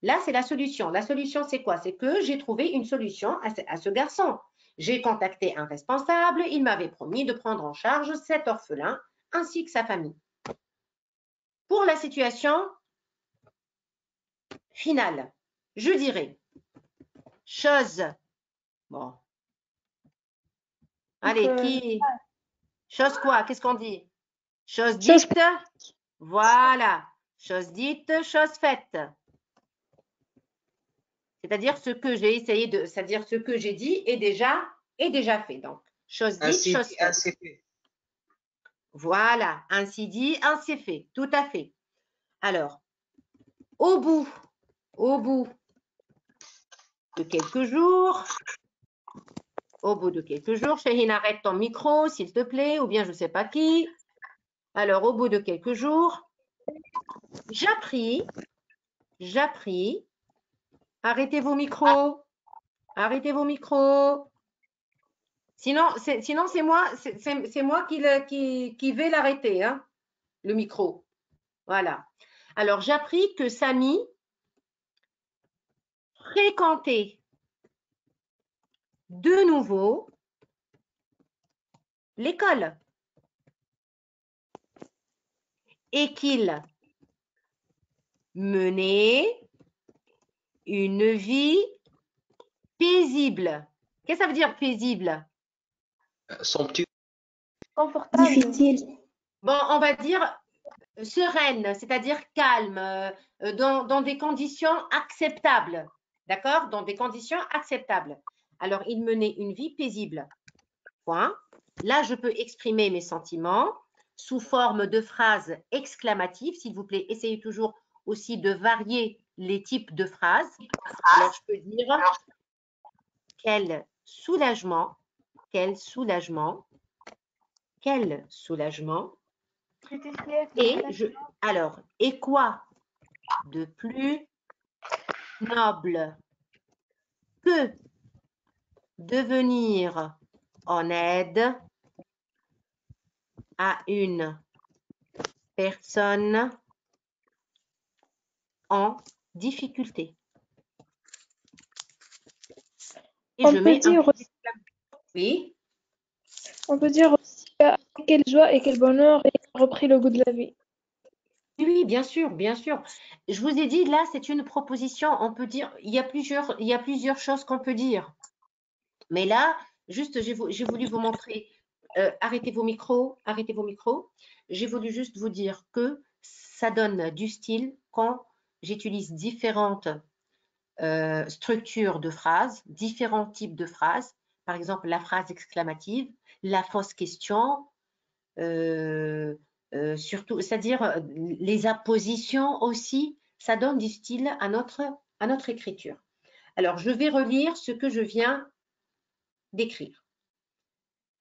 Là, c'est la solution. La solution, c'est quoi? C'est que j'ai trouvé une solution à ce garçon. J'ai contacté un responsable, il m'avait promis de prendre en charge cet orphelin ainsi que sa famille. Pour la situation finale, je dirais chose. Bon. Allez, qui? Chose quoi? Qu'est-ce qu'on dit? Chose dite. Voilà. Chose dite, chose faite. C'est-à-dire ce que j'ai essayé de, c'est-à-dire ce que j'ai dit est déjà fait. Donc, chose dite, chose faite. Ainsi fait. Voilà, ainsi dit, ainsi fait. Tout à fait. Alors, au bout de quelques jours, Chahine, arrête ton micro, s'il te plaît, ou bien je ne sais pas qui. Alors, au bout de quelques jours, j'appris. Arrêtez vos micros. Sinon, c'est moi qui vais l'arrêter, hein, le micro. Voilà. Alors, j'appris que Samy fréquentait de nouveau l'école et qu'il menait une vie paisible. Qu'est-ce que ça veut dire paisible? Somptueux. Confortable. Difficile. Bon, on va dire sereine, c'est-à-dire calme, dans des conditions acceptables. D'accord? Dans des conditions acceptables. Alors, il menait une vie paisible. Point. Là, je peux exprimer mes sentiments sous forme de phrases exclamatives. S'il vous plaît, essayez toujours aussi de varier les types de phrases. Alors, je peux dire quel soulagement, Alors, et quoi de plus noble que de venir en aide à une personne en difficulté. Et On je peut mets un dire petit aussi, oui. on peut dire aussi quelle joie et quel bonheur il a repris le goût de la vie. Oui, bien sûr, bien sûr. Je vous ai dit, là, c'est une proposition. On peut dire, il y a plusieurs choses qu'on peut dire. Mais là, juste, j'ai voulu vous montrer. Arrêtez vos micros, arrêtez vos micros. J'ai voulu juste vous dire que ça donne du style quand j'utilise différentes structures de phrases, différents types de phrases. Par exemple, la phrase exclamative, la fausse question, surtout, c'est-à-dire les appositions aussi, ça donne du style à notre écriture. Alors, je vais relire ce que je viens d'écrire.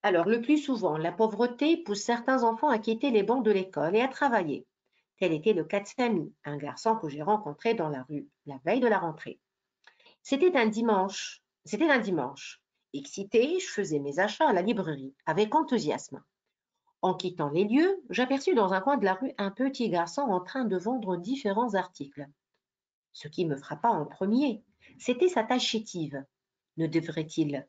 Alors, le plus souvent, la pauvreté pousse certains enfants à quitter les bancs de l'école et à travailler. Tel était le cas de Samy, un garçon que j'ai rencontré dans la rue la veille de la rentrée. C'était un dimanche. Excitée, je faisais mes achats à la librairie avec enthousiasme. En quittant les lieux, j'aperçus dans un coin de la rue un petit garçon en train de vendre différents articles. Ce qui me frappa en premier, c'était sa taille chétive. Ne devrait-il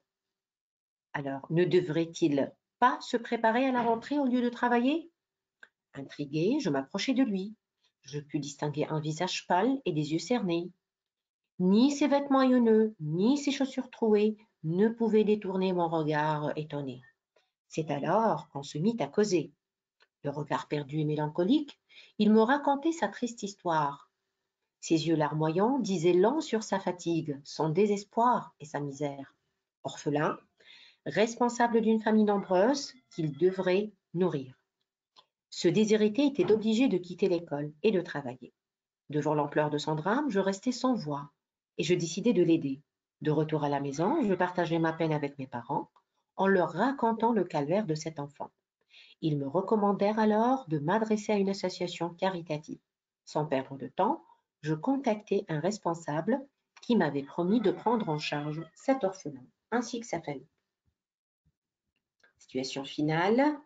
pas se préparer à la rentrée au lieu de travailler? Intriguée, je m'approchai de lui. Je pus distinguer un visage pâle et des yeux cernés. Ni ses vêtements haillonneux, ni ses chaussures trouées ne pouvaient détourner mon regard étonné. C'est alors qu'on se mit à causer. Le regard perdu et mélancolique, il me racontait sa triste histoire. Ses yeux larmoyants disaient long sur sa fatigue, son désespoir et sa misère. Orphelin, responsable d'une famille nombreuse qu'il devrait nourrir. Ce déshérité était obligé de quitter l'école et de travailler. Devant l'ampleur de son drame, je restai sans voix et je décidai de l'aider. De retour à la maison, je partageai ma peine avec mes parents en leur racontant le calvaire de cet enfant. Ils me recommandèrent alors de m'adresser à une association caritative. Sans perdre de temps, je contactai un responsable qui m'avait promis de prendre en charge cet orphelin ainsi que sa famille. Situation finale.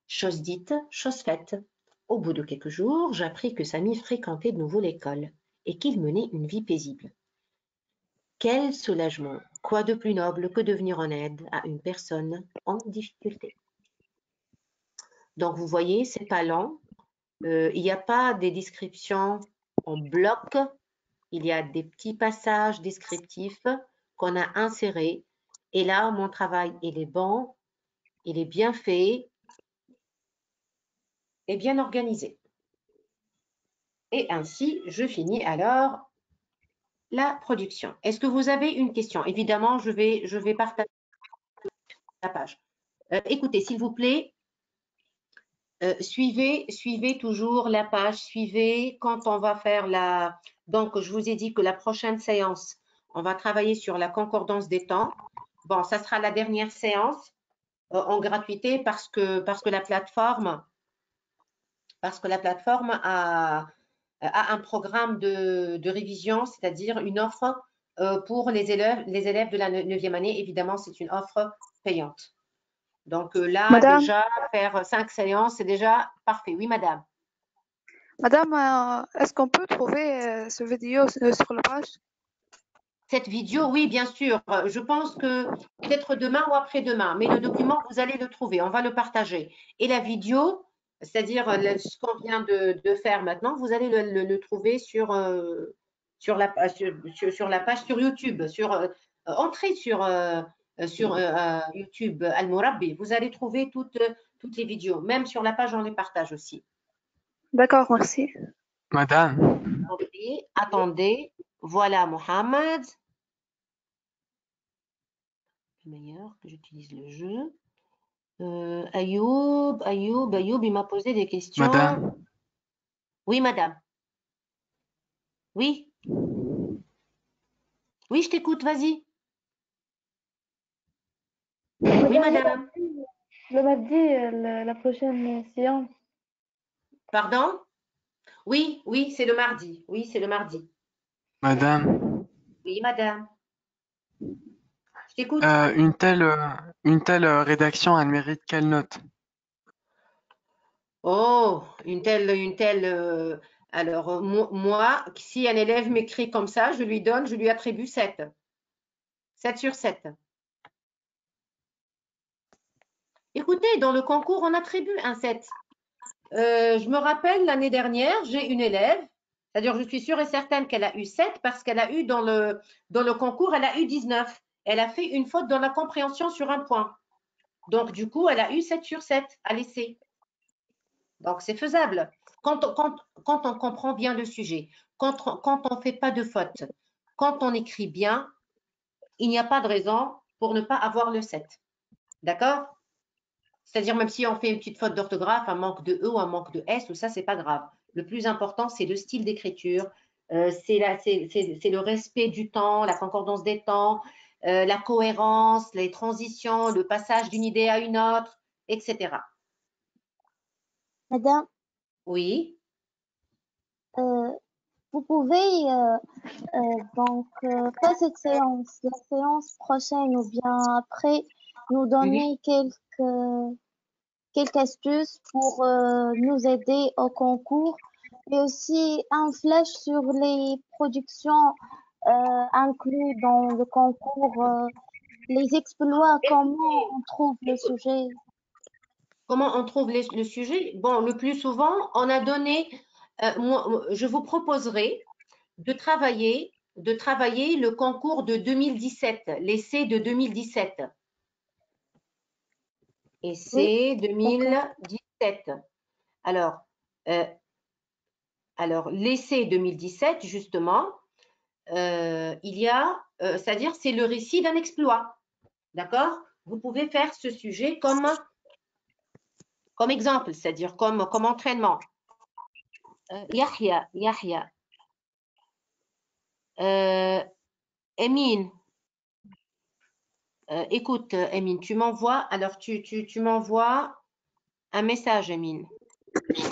Chose dite, chose faite. Au bout de quelques jours, j'appris que Samy fréquentait de nouveau l'école et qu'il menait une vie paisible. Quel soulagement! Quoi de plus noble que de venir en aide à une personne en difficulté? Donc, vous voyez, c'est pas lent. Il n'y a pas des descriptions en bloc. Il y a des petits passages descriptifs qu'on a insérés. Et là, mon travail, il est bon, il est bien fait et bien organisé. Et ainsi, je finis alors la production. Est-ce que vous avez une question? Évidemment, je vais partager la page. Écoutez, s'il vous plaît, suivez toujours la page, suivez quand on va faire la… Donc, je vous ai dit que la prochaine séance, on va travailler sur la concordance des temps. Bon, ça sera la dernière séance en gratuité parce que la plateforme a un programme de révision, c'est-à-dire une offre pour les élèves de la 9e année. Évidemment, c'est une offre payante. Donc là, Madame, déjà, faire 5 séances, c'est déjà parfait. Oui, madame. Madame, est-ce qu'on peut trouver ce vidéo sur la page? Cette vidéo, oui, bien sûr. Je pense que peut-être demain ou après-demain, mais le document, vous allez le trouver. On va le partager. Et la vidéo, c'est-à-dire ce qu'on vient de faire maintenant, vous allez le trouver sur la page sur YouTube. Entrez sur YouTube Al-Mourabbi. Vous allez trouver toutes les vidéos. Même sur la page, on les partage aussi. D'accord, merci. Madame, Attendez. Voilà, Mohamed. Meilleur que j'utilise le jeu. Ayoub, il m'a posé des questions. madame, Oui, madame. Oui. Oui, je t'écoute, vas-y. Oui, madame. Le mardi, la prochaine séance. Pardon? Oui, oui, c'est le mardi. Oui, c'est le mardi. Madame, Oui, madame. Je t'écoute. une telle rédaction, elle mérite quelle note? Oh, une telle. Alors, moi, si un élève m'écrit comme ça, je lui attribue 7. 7 sur 7. Écoutez, dans le concours, on attribue un 7. Je me rappelle l'année dernière, j'ai une élève, c'est-à-dire je suis sûre et certaine qu'elle a eu 7 parce qu'elle a eu dans le concours, elle a eu 19. Elle a fait une faute dans la compréhension sur un point. Donc, du coup, elle a eu 7 sur 7 à laisser. Donc, c'est faisable. Quand on comprend bien le sujet, quand on ne fait pas de faute, quand on écrit bien, il n'y a pas de raison pour ne pas avoir le 7. D'accord? C'est-à-dire, même si on fait une petite faute d'orthographe, un manque de E ou un manque de S, tout ça, c'est pas grave. Le plus important, c'est le style d'écriture, c'est le respect du temps, la concordance des temps, la cohérence, les transitions, le passage d'une idée à une autre, etc. Madame, Oui. vous pouvez donc pas cette séance, la séance prochaine ou bien après, nous donner quelques astuces pour nous aider au concours et aussi un flash sur les productions inclus dans le concours, les exploits, comment on trouve le sujet. Comment on trouve le sujet? Bon, le plus souvent, on a donné, je vous proposerai de travailler le concours de 2017, l'essai de 2017. Essai 2017. Alors, l'essai 2017, justement, il y a, c'est-à-dire, c'est le récit d'un exploit. D'accord? Vous pouvez faire ce sujet comme exemple, c'est-à-dire comme entraînement. Yahya. Emine. Écoute, Emine, tu m'envoies, alors tu m'envoies un message, Emine.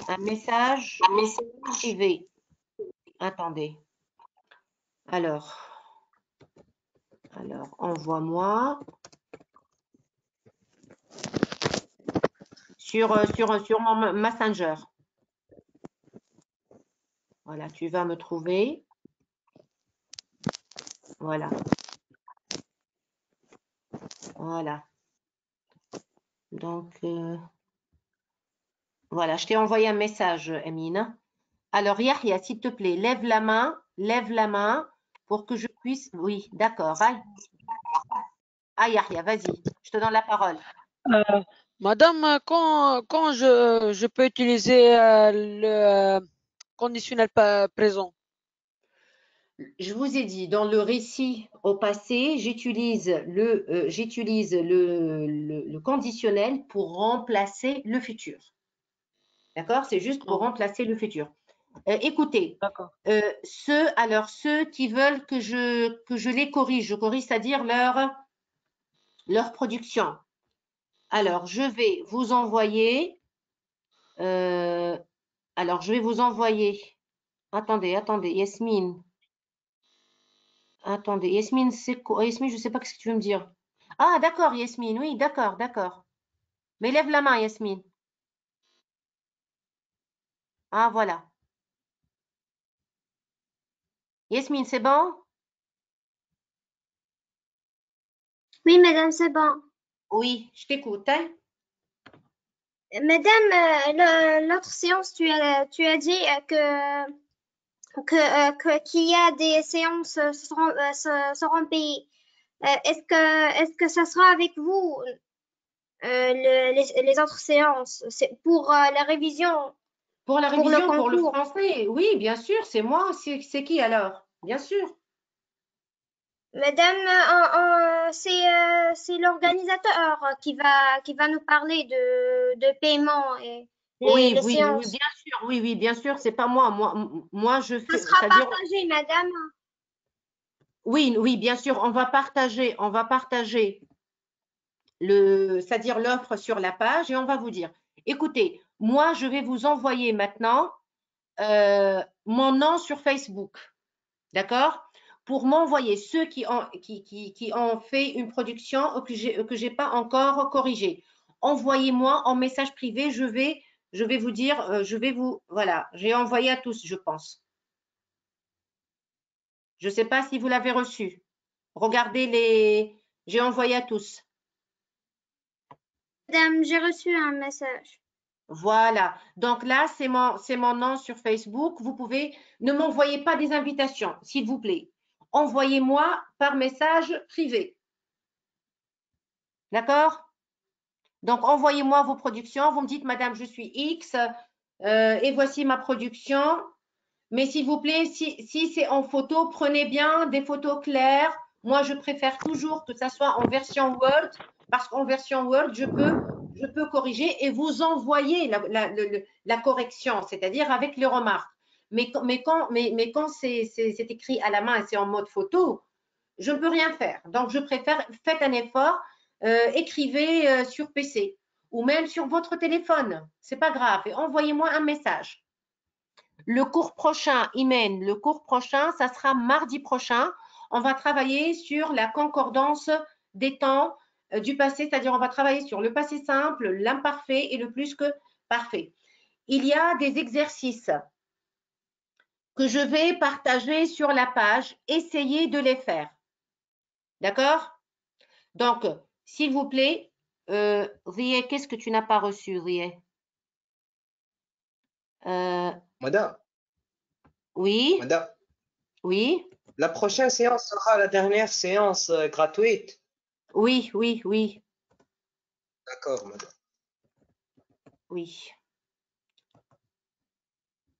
Un message privé. Attendez. Alors, envoie-moi sur mon Messenger. Voilà, tu vas me trouver. Voilà. Voilà. Donc, voilà, je t'ai envoyé un message, Emine. Alors, Yahya, s'il te plaît, lève la main pour que je puisse… Oui, d'accord. Ah, Yahya, vas-y, je te donne la parole. Madame, quand je peux utiliser le conditionnel présent? Je vous ai dit, dans le récit au passé, j'utilise le conditionnel pour remplacer le futur. D'accord? C'est juste pour remplacer le futur. Écoutez, ceux qui veulent que je les corrige, c'est-à-dire leur production. Alors, je vais vous envoyer… Attendez, Yasmine. Attendez, Yasmine, c'est quoi? Yasmine, je ne sais pas ce que tu veux me dire. Ah, d'accord, Yasmine, oui, d'accord. Mais lève la main, Yasmine. Ah, voilà. Yasmine, c'est bon? Oui, madame, c'est bon. Oui, je t'écoute. Hein? Madame, l'autre séance, tu as dit qu'il y a des séances seront payées. Est-ce que ça sera avec vous les autres séances? C'est pour la révision. Pour la révision, pour le concours. français, oui, bien sûr, c'est moi. C'est qui alors? Bien sûr. Madame, c'est l'organisateur qui va nous parler de paiement et les séances. Bien sûr, oui, bien sûr, c'est pas moi. Moi, je fais. Ça sera partagé, madame. Oui, bien sûr, on va partager c'est-à-dire l'offre sur la page et on va vous dire, écoutez, moi, je vais vous envoyer maintenant mon nom sur Facebook, d'accord? Pour m'envoyer ceux qui ont fait une production que j'ai pas encore corrigée. Envoyez-moi en message privé, je vais vous dire, voilà, j'ai envoyé à tous, je pense. Je ne sais pas si vous l'avez reçu. Regardez j'ai envoyé à tous. Madame, j'ai reçu un message. Voilà. Donc là, c'est mon nom sur Facebook. Vous pouvez, ne m'envoyez pas des invitations, s'il vous plaît. Envoyez-moi par message privé. D'accord? Donc, envoyez-moi vos productions. Vous me dites, Madame, je suis X et voici ma production. Mais s'il vous plaît, si c'est en photo, prenez bien des photos claires. Moi, je préfère toujours que ça soit en version Word parce qu'en version Word, je peux corriger et vous envoyer la correction, c'est-à-dire avec les remarques. Mais quand c'est écrit à la main et c'est en mode photo, je ne peux rien faire. Donc, je préfère, faites un effort, écrivez sur PC ou même sur votre téléphone. Ce n'est pas grave. Et envoyez-moi un message. Le cours prochain, Imen, le cours prochain, ça sera mardi prochain. On va travailler sur la concordance des temps du passé, c'est-à-dire on va travailler sur le passé simple, l'imparfait et le plus que parfait. Il y a des exercices que je vais partager sur la page. Essayez de les faire. D'accord? Donc, s'il vous plaît, Rie, qu'est-ce que tu n'as pas reçu, Rie? Madame, Oui, madame, oui, la prochaine séance sera la dernière séance gratuite. oui, oui, oui, D'accord, madame. oui.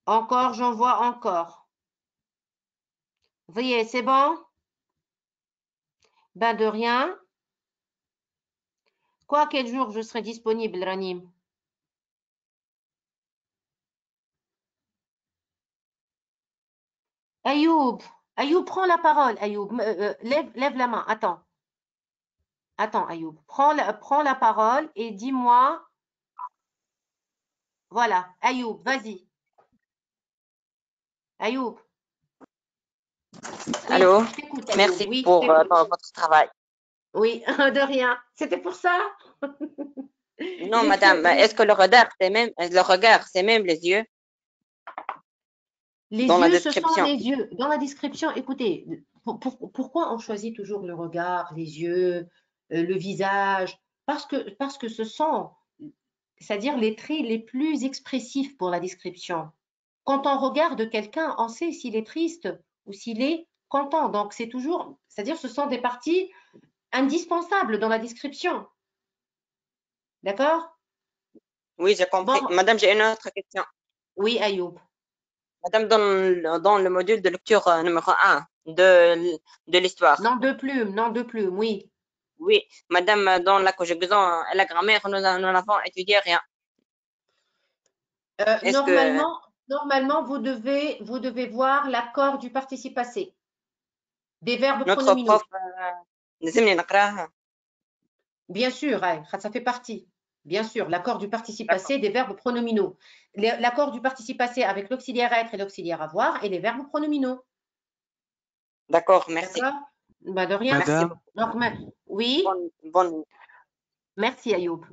Encore, j'en vois encore. Rie, c'est bon? Ben de rien. Quoi, quel jour je serai disponible, Ranim? Ayoub, Ayoub, prends la parole, Ayoub. Lève la main. Attends, Ayoub. Prends la parole et dis-moi. Voilà, Ayoub, vas-y. Ayoub. Oui, Allô? je t'écoute, Ayoub. Merci Oui, je pour t'écoute. votre travail. Oui, de rien. C'était pour ça? Non, madame, est-ce que le regard, c'est même les yeux Les dans la yeux, ce sont description? les yeux. Dans la description, écoutez, pourquoi on choisit toujours le regard, les yeux, le visage? Parce que ce sont, c'est-à-dire les traits les plus expressifs pour la description. Quand on regarde quelqu'un, on sait s'il est triste ou s'il est content. Donc, c'est toujours, c'est-à-dire ce sont des parties indispensables dans la description. D'accord? Oui, j'ai compris. Bon, Madame, j'ai une autre question. oui, Ayoub. Madame, dans le module de lecture numéro 1 de l'histoire. Nom de plume, oui. Oui, madame, dans la conjugaison et la grammaire, nous n'avons étudié rien. Est-ce que Normalement, vous devez voir l'accord du participe passé, des verbes notre pronominaux. prof لازمني نقراها؟ Bien sûr, ça fait partie. Bien sûr, l'accord du participe passé des verbes pronominaux. L'accord du participe passé avec l'auxiliaire être et l'auxiliaire avoir et les verbes pronominaux. D'accord, merci. D'accord? Ben, de rien. Madame, Donc, oui, Bonne. merci Ayoub.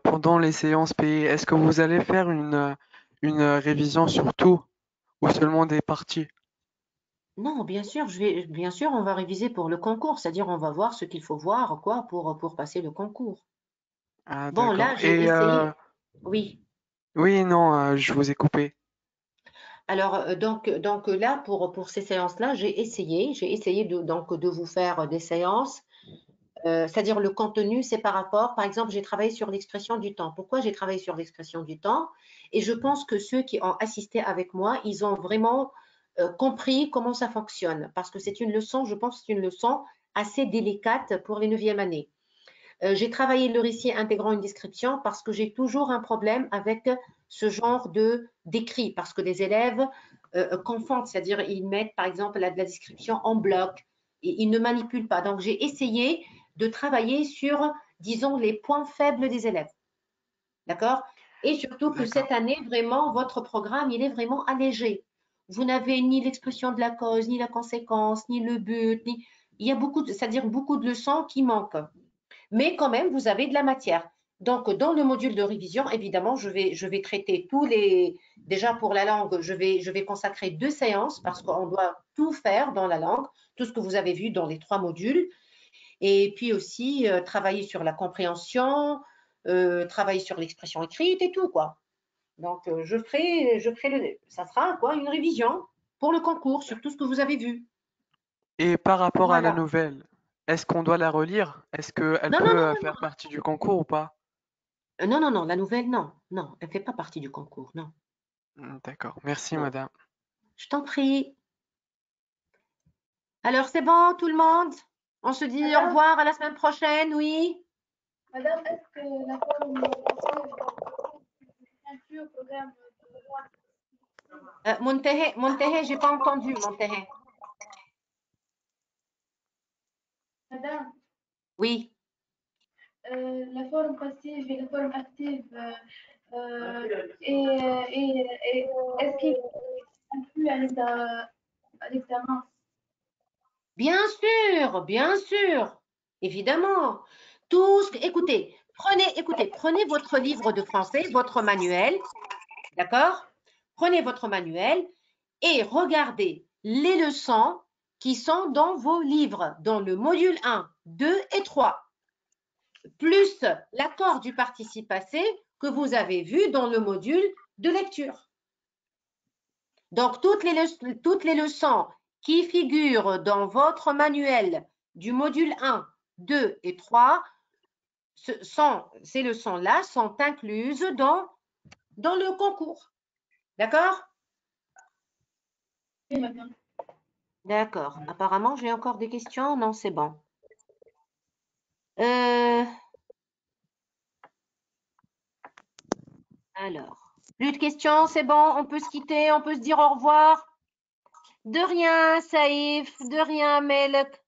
pendant les séances payées, est-ce que vous allez faire une révision sur tout ou seulement des parties? Non, bien sûr, on va réviser pour le concours, c'est-à-dire on va voir ce qu'il faut voir quoi pour passer le concours. Ah, Bon, là, d'accord. j'ai essayé. Oui. Oui, non, je vous ai coupé. Alors, donc là, pour ces séances-là, j'ai essayé de vous faire des séances, c'est-à-dire le contenu, c'est par rapport, par exemple, j'ai travaillé sur l'expression du temps. Pourquoi j'ai travaillé sur l'expression du temps? Et je pense que ceux qui ont assisté avec moi, ils ont vraiment compris comment ça fonctionne, parce que c'est une leçon, je pense, c'est une leçon assez délicate pour les 9e années. J'ai travaillé le récit intégrant une description parce que j'ai toujours un problème avec ce genre d'écrit, parce que les élèves confondent, c'est-à-dire ils mettent par exemple la description en bloc, et ils ne manipulent pas. Donc j'ai essayé de travailler sur, disons, les points faibles des élèves. D'accord? Et surtout que cette année, vraiment, votre programme, il est vraiment allégé. Vous n'avez ni l'expression de la cause, ni la conséquence, ni le but, ni... il y a beaucoup, c'est-à-dire beaucoup de leçons qui manquent. Mais quand même, vous avez de la matière. Donc, dans le module de révision, évidemment, je vais traiter tous les... Déjà, pour la langue, je vais consacrer 2 séances parce qu'on doit tout faire dans la langue, tout ce que vous avez vu dans les 3 modules. Et puis aussi, travailler sur la compréhension, travailler sur l'expression écrite et tout, quoi. Donc, ça sera quoi, une révision pour le concours sur tout ce que vous avez vu. Et par rapport à la Voilà. nouvelle, est-ce qu'on doit la relire? Est-ce qu'elle Non, non, peut non, faire partie du concours ou pas? non, non, non, la nouvelle, non. Non, elle ne fait pas partie du concours, non. D'accord, merci Non. madame. Je t'en prie. Alors, c'est bon, tout le monde? On se dit au revoir à la semaine prochaine, oui? Madame, est-ce que la forme inclut au programme Montehe, j'ai pas entendu, Montehe. Madame, Oui. la forme passive et la forme active, est-ce qu'il inclut à l'examen? Bien sûr, évidemment. Écoutez, prenez votre livre de français, votre manuel, d'accord? Prenez votre manuel et regardez les leçons qui sont dans vos livres, dans le module 1, 2 et 3, plus l'accord du participe passé que vous avez vu dans le module de lecture. Donc, toutes les leçons qui figurent dans votre manuel du module 1, 2 et 3, ces leçons-là sont incluses dans le concours. D'accord? Oui, madame. D'accord. Apparemment, j'ai encore des questions. Non, c'est bon. Alors, plus de questions, c'est bon. On peut se quitter, on peut se dire au revoir. De rien, Saïf. De rien, Melek.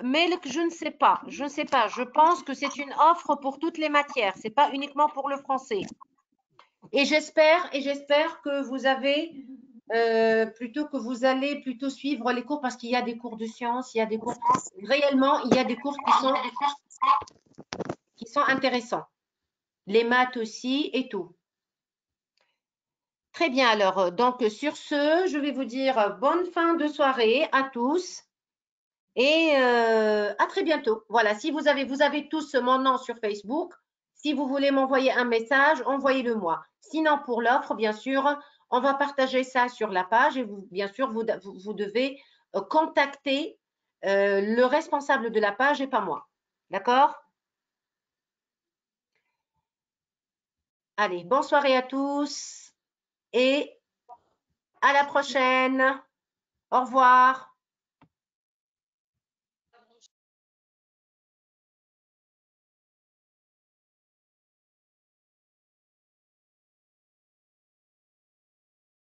Melek, je ne sais pas. Je ne sais pas. Je pense que c'est une offre pour toutes les matières. Ce n'est pas uniquement pour le français. Et j'espère que vous avez plutôt que vous allez plutôt suivre les cours parce qu'il y a des cours de sciences, il y a des cours réellement, il y a des cours qui sont intéressants. Les maths aussi et tout. Très bien, alors, donc sur ce, je vais vous dire bonne fin de soirée à tous et à très bientôt. Voilà, si vous avez tous mon nom sur Facebook. Si vous voulez m'envoyer un message, envoyez-le moi. Sinon, pour l'offre, bien sûr, on va partager ça sur la page et vous, bien sûr, vous devez contacter le responsable de la page et pas moi. D'accord? Allez, bonne soirée à tous et à la prochaine. Au revoir.